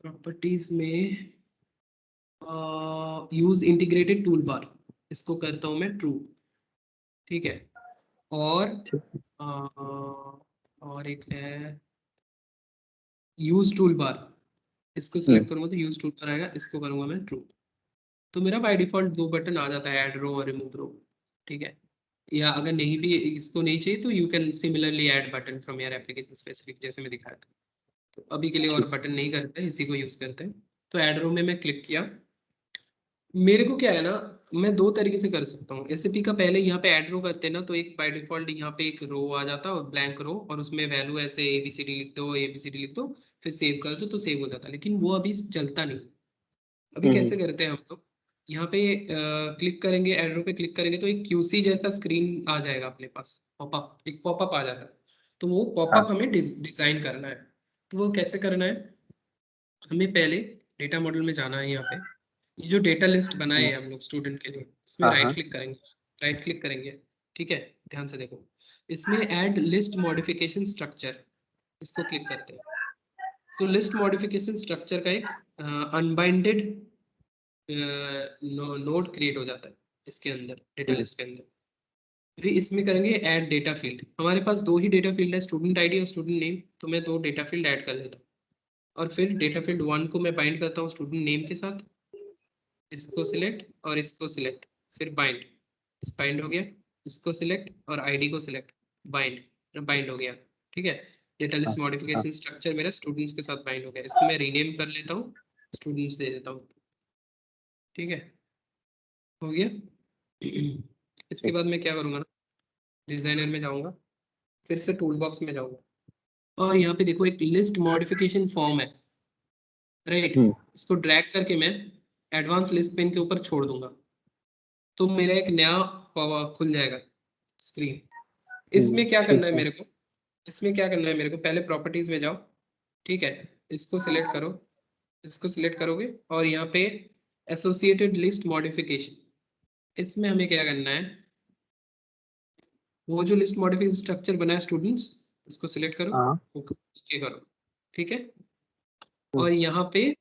S1: प्रॉपर्टीज में यूज इंटीग्रेटेड टूल बार, इसको करता हूँ मैं ट्रू, ठीक है। और और एक है यूज टूल बार, इसको सिलेक्ट करूंगा तो यूज टूल बार आएगा, इसको करूंगा मैं ट्रू। तो मेरा बाय डिफॉल्ट 2 बटन आ जाता है, ऐड रो और रिमूव रो, ठीक है। या अगर नहीं भी इसको नहीं चाहिए तो you can similarly add button from your application specific, जैसे मैं दिखाया था। तो अभी के लिए और बटन नहीं करते हैं, इसी को यूज करते हैं। तो ऐड रो में मैं क्लिक किया। मेरे को क्या है ना, मैं 2 तरीके से कर सकता हूँ। एसएपी का पहले यहाँ पे ऐड रो करते हैं ना, तो एक बाय डिफॉल्ट यहाँ पे एक रो आ जाता है, ब्लैंक रो, और उसमें वैल्यू ऐसे एबीसीडी लिख दो, एबीसीडी लिख दो, फिर सेव कर दो तो सेव हो जाता है। लेकिन वो अभी चलता नहीं। अभी कैसे करते हैं हम लोग, यहाँ पे क्लिक करेंगे, एरो पे क्लिक करेंगे तो एक क्यूसी जैसा स्क्रीन आ जाएगा अपने पास, पॉपअप, एक पॉपअप आ जाता है। तो वो
S5: हाँ
S1: पॉपअप हमें डिजाइन करना है। तो वो कैसे करना है, हमें पहले डेटा मॉडल में जाना है। यहाँ पे ये जो डेटा लिस्ट बनाए हैं हम लोग स्टूडेंट के लिए, इसमें
S5: हाँ
S1: राइट
S5: हाँ
S1: क्लिक करेंगे, राइट क्लिक करेंगे, ठीक है। ध्यान से देखो, इसमें ऐड लिस्ट मॉडिफिकेशन स्ट्रक्चर, इसको क्लिक करते हैं। तो लिस्ट मॉडिफिकेशन स्ट्रक्चर का एक अनबाइंडेड नोड क्रिएट हो जाता है इसके अंदर, डेटा लिस्ट के अंदर। फिर इसमें करेंगे ऐड डेटा फील्ड। हमारे पास 2 ही डेटा फील्ड है, स्टूडेंट आईडी और स्टूडेंट नेम, तो मैं 2 डेटा फील्ड ऐड कर लेता हूँ। और फिर डेटा फील्ड 1 को मैं बाइंड करता हूँ स्टूडेंट नेम के साथ, इसको सिलेक्ट और इसको सिलेक्ट, फिर बाइंड, बाइंड हो गया। इसको सिलेक्ट और आईडी को सिलेक्ट, बाइंड, बाइंड हो गया, ठीक है। डेटा लिस्ट
S5: हाँ
S1: मॉडिफिकेशन स्ट्रक्चर मेरा स्टूडेंट्स के साथ बाइंड हो गया। इसको मैं रीनेम कर लेता हूँ, स्टूडेंट्स दे देता हूँ, ठीक है, हो गया। इसके बाद मैं क्या करूँगा ना, डिजाइनर में जाऊँगा, फिर से टूल बॉक्स में जाऊँगा, और यहाँ पे देखो एक लिस्ट मॉडिफिकेशन फॉर्म है, राइट। इसको ड्रैग करके मैं एडवांस लिस्ट पेन के ऊपर छोड़ दूंगा, तो मेरा एक नया खुल जाएगा स्क्रीन। इसमें क्या करना
S5: ठीक
S1: है
S5: है।
S1: मेरे को, इसमें क्या करना है मेरे को, पहले प्रॉपर्टीज में जाओ, ठीक है। इसको सिलेक्ट करो, इसको सिलेक्ट करोगे और यहाँ पे एसोसिएटेड लिस्ट मॉडिफिकेशन, इसमें हमें क्या करना है, वो जो लिस्ट मॉडिफिकेशन स्ट्रक्चर बना है स्टूडेंट्स, इसको सिलेक्ट करो,
S5: हाँ
S1: ओके करो, ठीक है। और यहाँ पे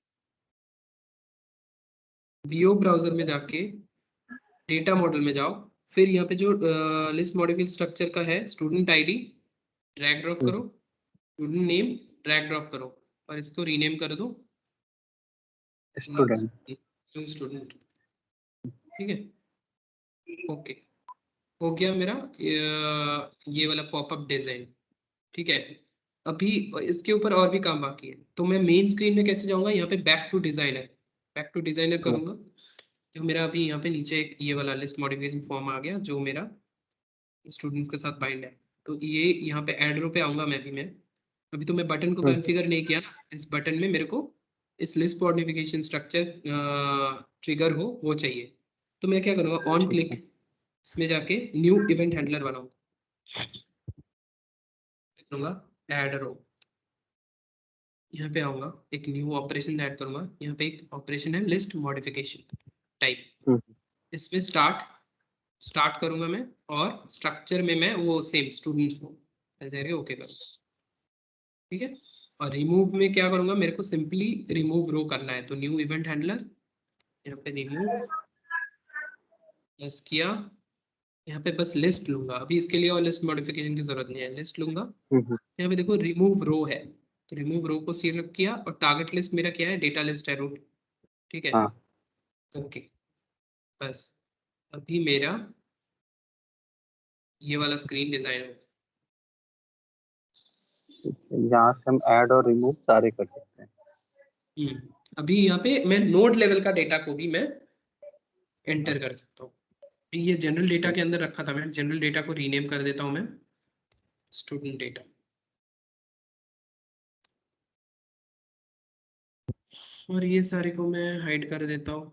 S1: बीओ ब्राउजर में जाके डेटा मॉडल में जाओ, फिर यहाँ पे जो लिस्ट मॉडिफाइड स्ट्रक्चर का है, स्टूडेंट आईडी ड्रैग ड्रॉप करो, स्टूडेंट नेम ड्रैग ड्रॉप करो और इसको रीनेम कर दो
S5: स्टूडेंट।
S1: New student. ठीक है, ओके, हो गया मेरा ये वाला पॉपअप डिजाइन। ठीक है, अभी इसके ऊपर और भी काम बाकी है, तो मैं मेन स्क्रीन में कैसे जाऊंगा, यहाँ पे back to designer, back to designer करूंगा। तो मेरा अभी यहाँ पे नीचे एक ये वाला लिस्ट मॉडिफिकेशन फॉर्म आ गया जो मेरा स्टूडेंट्स के साथ बाइंड है। तो ये यहाँ पे एड रो पे आऊंगा मैं अभी तो मैं बटन को कॉन्फ़िगर नहीं किया ना, इस बटन में मेरे को इस लिस्ट मॉडिफिकेशन स्ट्रक्चर ट्रिगर हो वो चाहिए। तो मैं क्या करूँगा, ऑन क्लिक इसमें जाके न्यू इवेंट हैंडलर बनाऊंगा, करूँगा ऐड रो, यहाँ पे आऊंगा एक न्यू ऑपरेशन ऐड करूंगा। यहाँ पे एक ऑपरेशन है लिस्ट मॉडिफिकेशन टाइप, इसमें स्टार्ट करूंगा मैं और स्ट्रक्चर में मैं वो सेम स्टूडेंट्स को ओके करूँगा। ठीक है, और रिमूव में क्या करूंगा, मेरे को सिंपली रिमूव रो करना है, तो न्यू इवेंट हैंडलर, यहाँ पे रिमूव बस किया, यहाँ पे बस लिस्ट लूंगा अभी, इसके लिए और लिस्ट मॉडिफिकेशन की जरूरत नहीं है, लिस्ट लूंगा। यहाँ पे देखो रिमूव रो है, तो रिमूव रो को सिलेक्ट किया और टारगेट लिस्ट मेरा क्या है, डेटा लिस्ट है रूट। ठीक है, ओके, बस अभी मेरा ये वाला स्क्रीन डिजाइन हो,
S5: यहाँ से हम ऐड और रिमूव सारे कर सकते हैं।
S1: अभी यहाँ पे मैं नोड लेवल का डेटा को भी मैं एंटर कर सकता हूँ। ये जनरल डेटा के अंदर रखा था, मैं जनरल डेटा को रीनेम कर देता हूँ मैं स्टूडेंट डेटा, और ये सारे को मैं हाइड कर देता हूँ।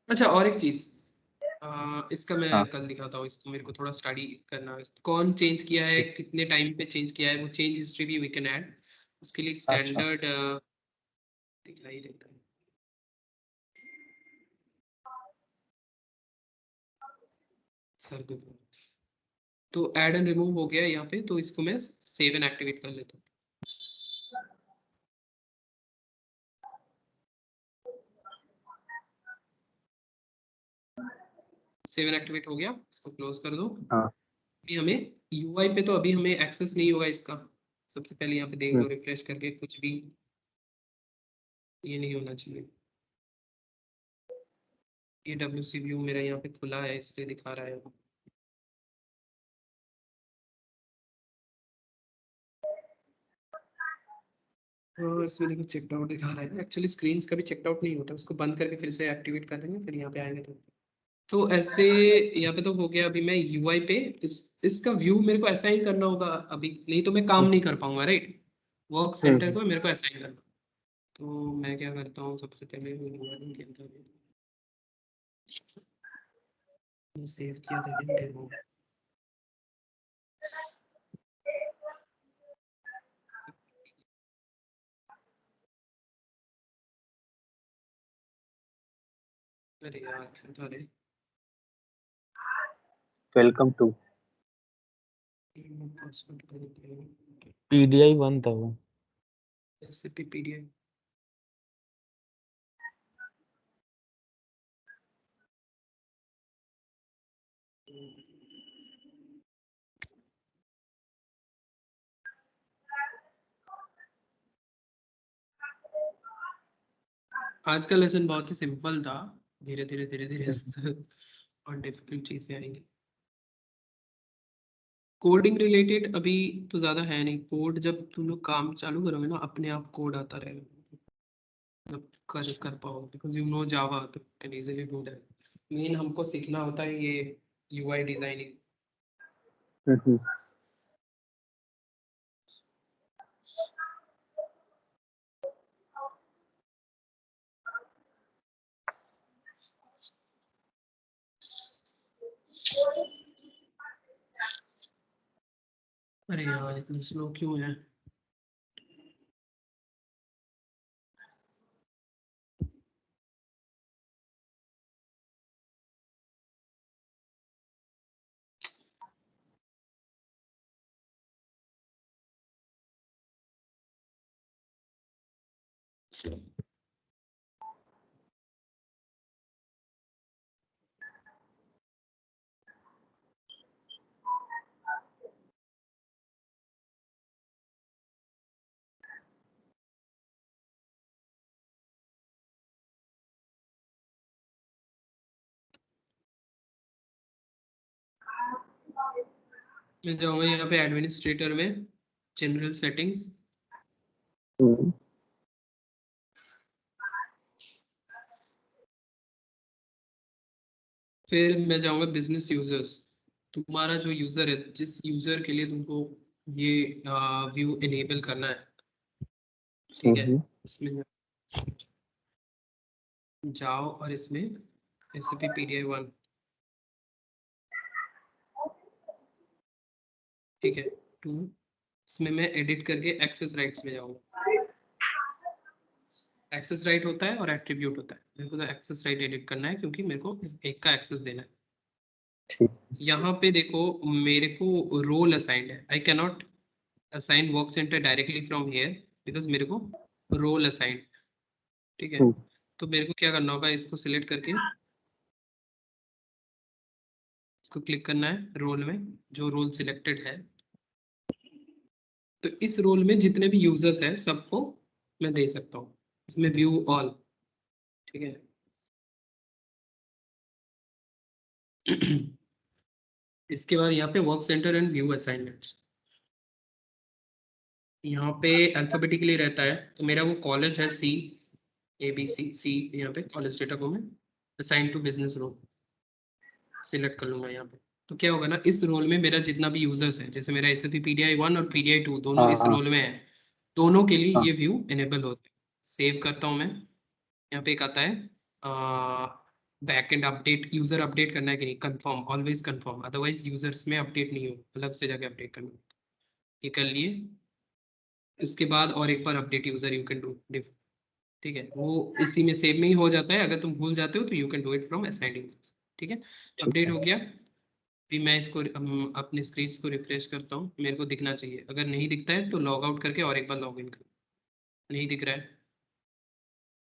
S1: अच्छा, और एक चीज, इसका मैं
S5: हाँ।
S1: कल दिखाता हूँ, इसको मेरे को थोड़ा स्टडी करना है, कौन चेंज किया है, कितने टाइम पे चेंज किया है, वो चेंज हिस्ट्री भी वी कैन ऐड। उसके लिए स्टैंडर्ड दिखाई देता है, सर देखो, तो ऐड एंड रिमूव हो गया यहाँ पे, तो इसको मैं सेव एंड एक्टिवेट कर लेता हूँ। सेव एंड एक्टिवेट हो गया, इसको क्लोज कर दो।
S5: हाँ।
S1: अभी हमें यूआई पे तो अभी हमें एक्सेस नहीं होगा इसका, सबसे पहले यहाँ पे देख लो रिफ्रेश करके, कुछ भी ये नहीं होना चाहिए। ये WC व्यू मेरा यहाँ पे खुला है इसलिए दिखा रहा है। और इसमें देखो चेकड आउट दिखा रहा है, एक्चुअली स्क्रीन्स कभी चेकड आउट नहीं होता, उसको बंद करके फिर से एक्टिवेट कर देंगे, फिर यहाँ पे आएंगे तो ऐसे यहाँ पे तो हो गया। अभी मैं यूआई पे इसका व्यू मेरे को असाइन करना होगा अभी, नहीं तो मैं काम नहीं कर पाऊंगा, राइट। वर्क सेंटर को मेरे को असाइन करना, तो मैं क्या करता हूँ, सबसे पहले यूआई के अंदर सेव किया था डेमो, अरे यार क्या था रे,
S5: वेलकम टू
S1: पासवर्ड कर दिया,
S2: PDI 1 था वो।
S1: SCP PDF। आज का लेसन बहुत ही सिंपल था, धीरे धीरे धीरे धीरे और डिफिकल्ट चीजें आएंगी। कोडिंग रिलेटेड अभी तो ज्यादा है नहीं, कोड जब तुम लोग काम चालू करोगे ना, अपने आप कोड आता रहेगा, मतलब कर पाओगे, बिकॉज यू नो जावा, तो can easily do that. Main हमको सीखना होता है ये यूआई डिजाइनिंग। अरे यार इतना स्लो क्यों है। मैं जाऊंगा यहाँ पे एडमिनिस्ट्रेटर में, जनरल सेटिंग्स, फिर मैं जाऊंगा बिजनेस यूजर्स। तुम्हारा जो यूजर है, जिस यूजर के लिए तुमको ये व्यू इनेबल करना है, ठीक है, इसमें जाओ और इसमें SAP PDI-1, ठीक है, 2, इसमें मैं एडिट करके एक्सेस राइट्स में जाऊंगा। एक्सेस राइट होता है और एट्रीब्यूट होता है, मेरे को तो एक्सेस राइट एडिट करना है क्योंकि मेरे को एक का एक्सेस देना है। यहाँ पे देखो मेरे को रोल असाइंड है, I can not assign work centre directly from here because मेरे को रोल असाइंड, ठीक है। तो मेरे को क्या करना होगा, इसको सिलेक्ट करके इसको क्लिक करना है रोल में, जो रोल सिलेक्टेड है। तो इस रोल में जितने भी यूजर्स हैं सबको मैं दे सकता हूँ, इसमें व्यू ऑल, ठीक है। इसके बाद यहाँ पे work centre and view assignments, यहाँ पे अल्फाबेटिकली रहता है, तो मेरा वो कॉलेज है ABC, यहाँ पे कॉलेज डेटा को मैं assign to business role select कर लूंगा यहाँ पे। तो क्या होगा ना, इस रोल में मेरा जितना भी यूजर्स है, जैसे मेरा SAP PDI-1 और PDI-2 दोनों इस रोल में है, दोनों के लिए ये व्यू इनेबल होते हैं। सेव करता हूँ मैं, यहाँ पे एक आता है बैकएंड अपडेट, यूजर अपडेट करना है कि नहीं, confirm, always confirm, otherwise users में अपडेट नहीं हो, अलग से जाके अपडेट करना। ये कर लिए, उसके बाद और एक बार update user you can do, ठीक है, वो इसी में सेव में ही हो जाता है। अगर तुम भूल जाते हो तो you can do it from assigned users, ठीक है। अपडेट हो गया, अभी मैं इसको अपने स्क्रीन को रिफ्रेश करता हूँ, मेरे को दिखना चाहिए। अगर नहीं दिखता है तो लॉग आउट करके और एक बार लॉग इन करो, नहीं दिख रहा है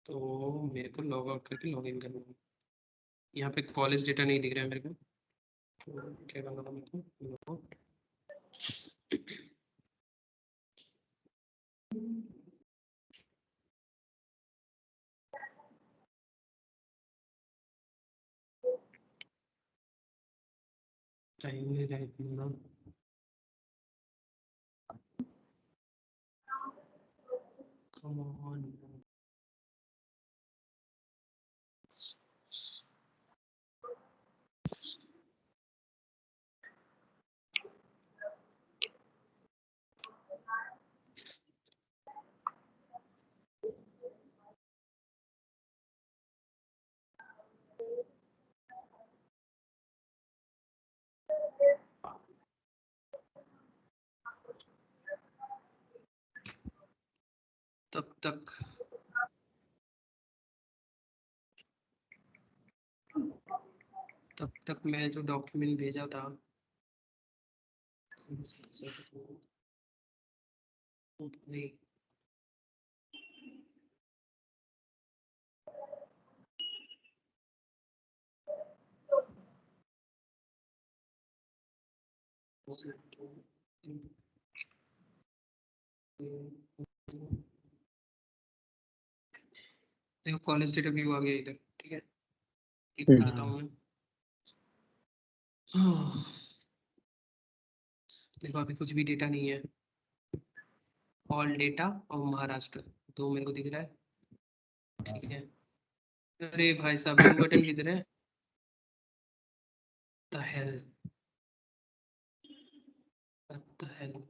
S1: तो मेरे को लॉग आउट करके लॉग इन करना है। यहाँ पे कॉलेज डेटा नहीं दिख रहा है मेरे को, तो क्या करना है मेरे को, लॉग आउट, टाइम में रहना, कम ऑन, तब तक मैं जो डॉक्यूमेंट भेजा था नहीं, देखो कॉलेज डेटा व्यू आ गया इधर, ठीक है, क्लिक करता हूँ मैं। देखो अभी कुछ भी डेटा नहीं है, ऑल डेटा और महाराष्ट्र दो मेरे को दिख रहा है, ठीक है। अरे भाई साहब व्यू बटन किधर है, the hell, what the hell.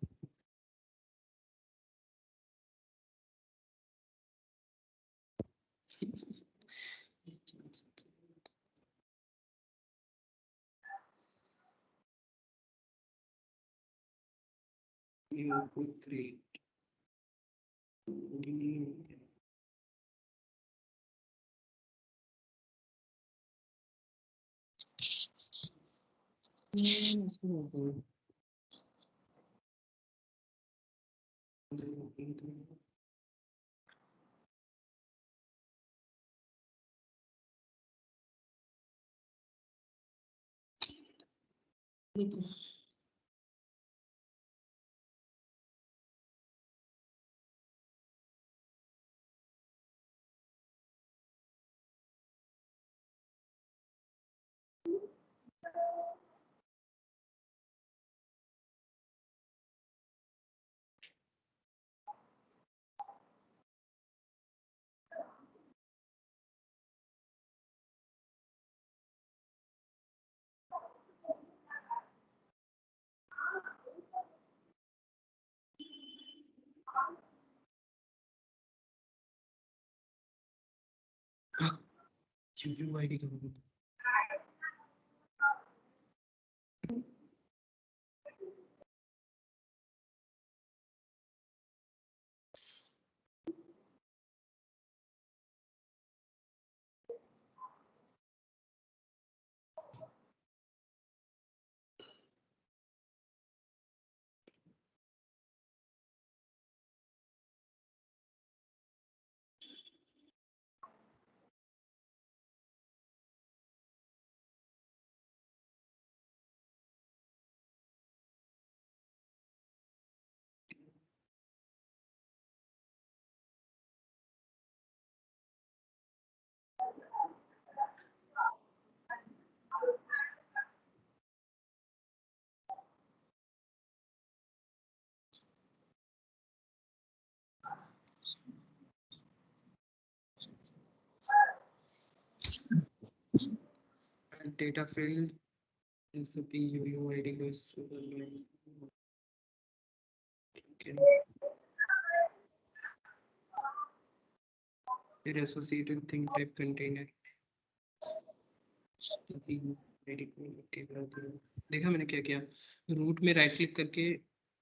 S1: You could create. रुको। UUID का मतलब डेटा फील्ड SAP UUID को फिर एसोसिएटेड थिंग टाइप कंटेनर देखा मैंने क्या किया, रूट में राइट क्लिक करके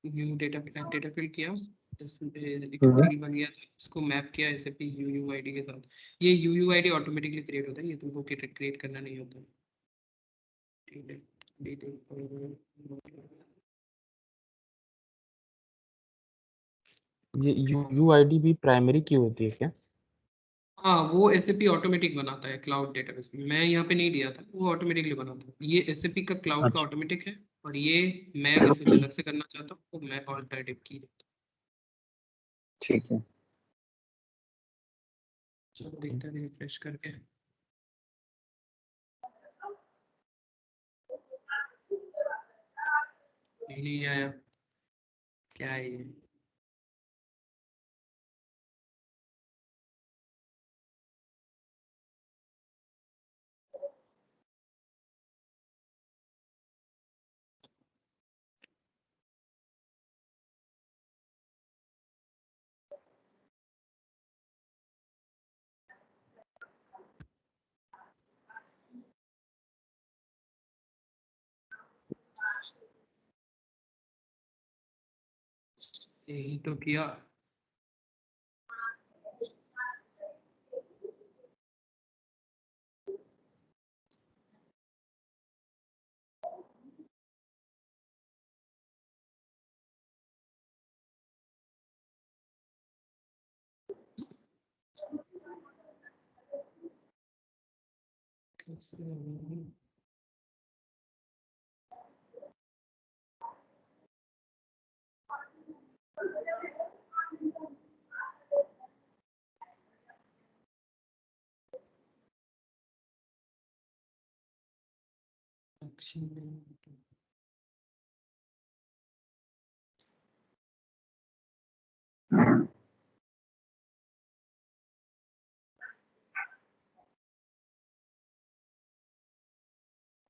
S1: न्यू डेटा फील्ड किया, एक फील्ड बन गया था, उसको मैप किया SAP UUID के साथ। ये UUID ऑटोमेटिकली क्रिएट होता है, ये तुमको क्रिएट करना नहीं होता। ठीक है,
S2: ये UUID भी प्राइमरी की होती है क्या?
S1: हाँ, वो SAP ऑटोमेटिक बनाता है क्लाउड डेटाबेस में, मैं यहाँ पे नहीं दिया था, वो ऑटोमेटिकली बनाता है। ये SAP का क्लाउड का
S2: अच्छा।
S1: ऑटोमेटिक है, और ये मैं अगर कुछ अलग से करना चाहता हूँ तो मैं ऑल्टरनेटिव की देता
S5: ठीक है।
S1: हूँ। चलो देखते हैं रिफ्रेश करके। ये नहीं आया, क्या है ये? यही तो किया। कैसे होगा?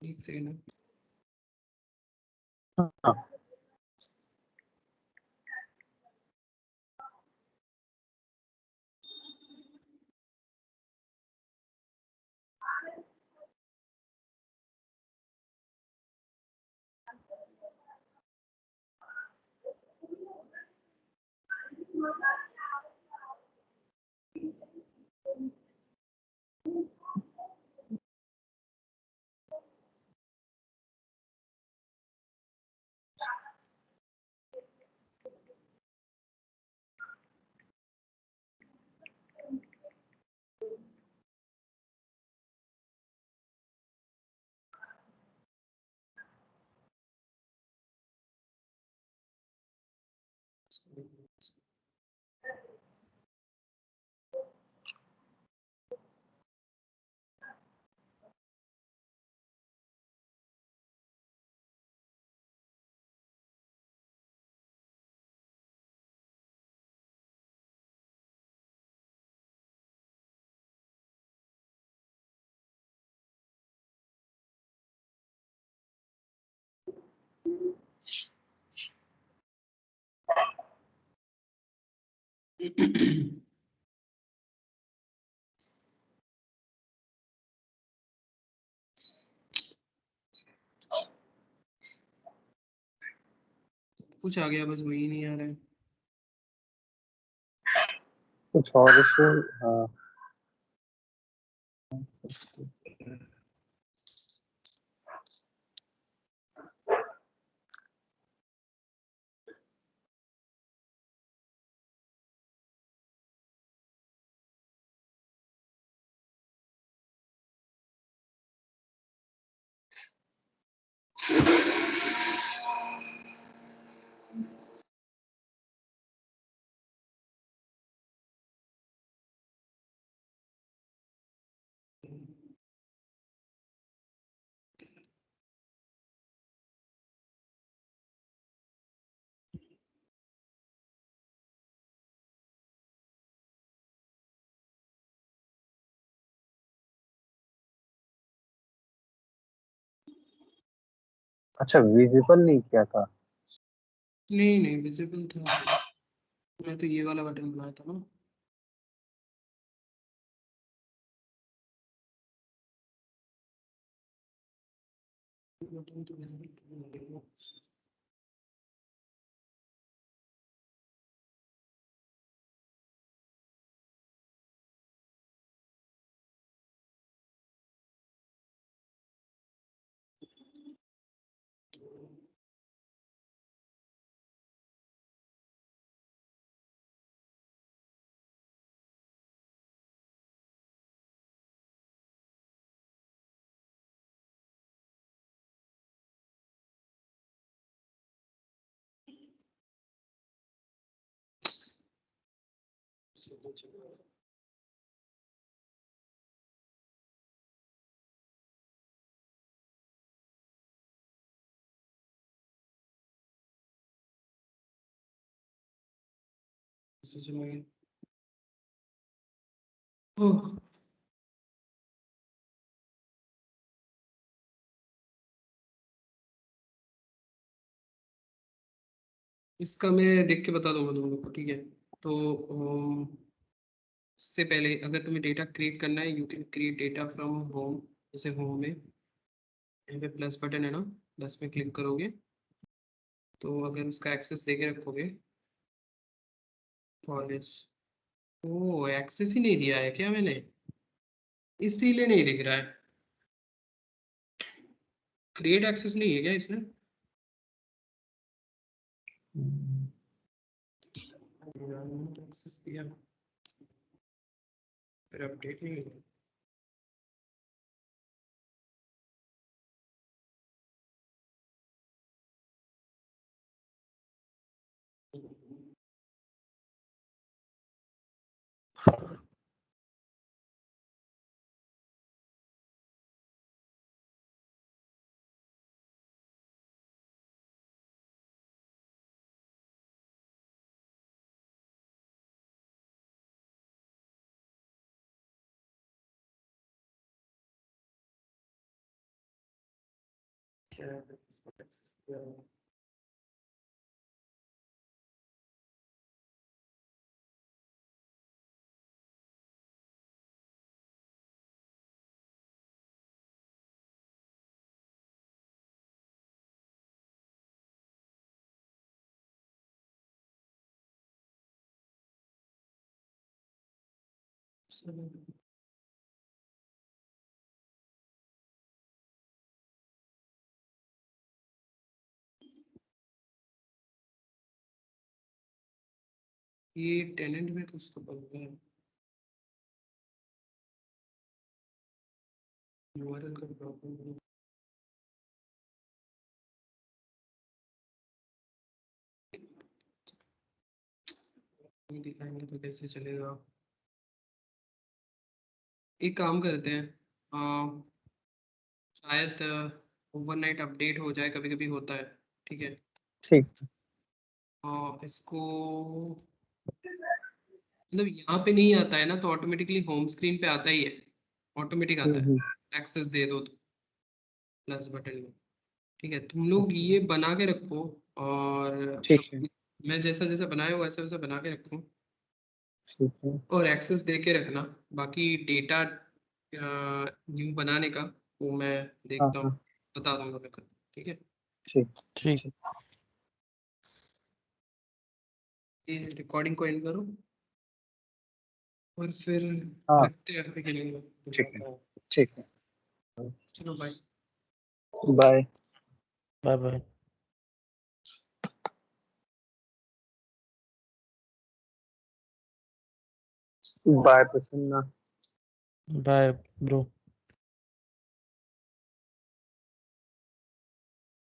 S1: एक सेकंड।
S5: हाँ।
S1: कुछ आ गया, बस वही नहीं आ रहा है।
S5: कुछ और इशू? हाँ, अच्छा, विजिबल नहीं किया था।
S1: नहीं नहीं, विजिबल था। मैं तो ये वाला बटन बनाया था ना। बटन तो visible था। ओह, इसका मैं देख के बता दूंगा तुम लोग को, ठीक है। तो इससे पहले अगर तुम्हें डेटा क्रिएट करना है, you can create data from home. जैसे होम में यहाँ पे प्लस बटन है ना, प्लस में क्लिक करोगे तो अगर उसका एक्सेस दे के रखोगे, कॉलेज, ओ एक्सेस ही नहीं दिया है क्या मैंने, इसीलिए नहीं दिख रहा है। क्रिएट एक्सेस नहीं है क्या इसमें? एक्सेस दिया, फिर अपडेट नहीं हुआ। क्या है इसका एक्सेस दिया हुआ? ये टेनेंट में कुछ तो बन गया है। URL का प्रॉब्लम है। नहीं दिखाएंगे तो कैसे चलेगा। एक काम करते हैं, शायद ओवरनाइट अपडेट हो जाए, कभी कभी होता है, ठीक है।
S5: ठीक।
S1: इसको मतलब यहाँ पे नहीं आता है ना, तो ऑटोमेटिकली होम स्क्रीन पे आता ही है, ऑटोमेटिक आता है। एक्सेस दे दो तो प्लस बटन में, ठीक है। तुम लोग ये बना के रखो, और
S5: ठीक है।
S1: मैं जैसा जैसा बनाया हो वैसा वैसा बना के रखो।
S5: ठीक है।
S1: और एक्सेस दे के रखना, बाकी डेटा न्यू बनाने का वो मैं देखता हूँ, बता दूंगा मैं कल, ठीक है।
S5: ठीक
S2: ठीक।
S1: ये रिकॉर्डिंग को एंड करो और फिर
S5: हाँ
S1: रखते हैं अभी के लिए।
S5: ठीक है। ठीक है,
S1: चलो bye.
S5: Bye.
S2: Bye bye.
S5: Bye Prasanna.
S2: Bye bro.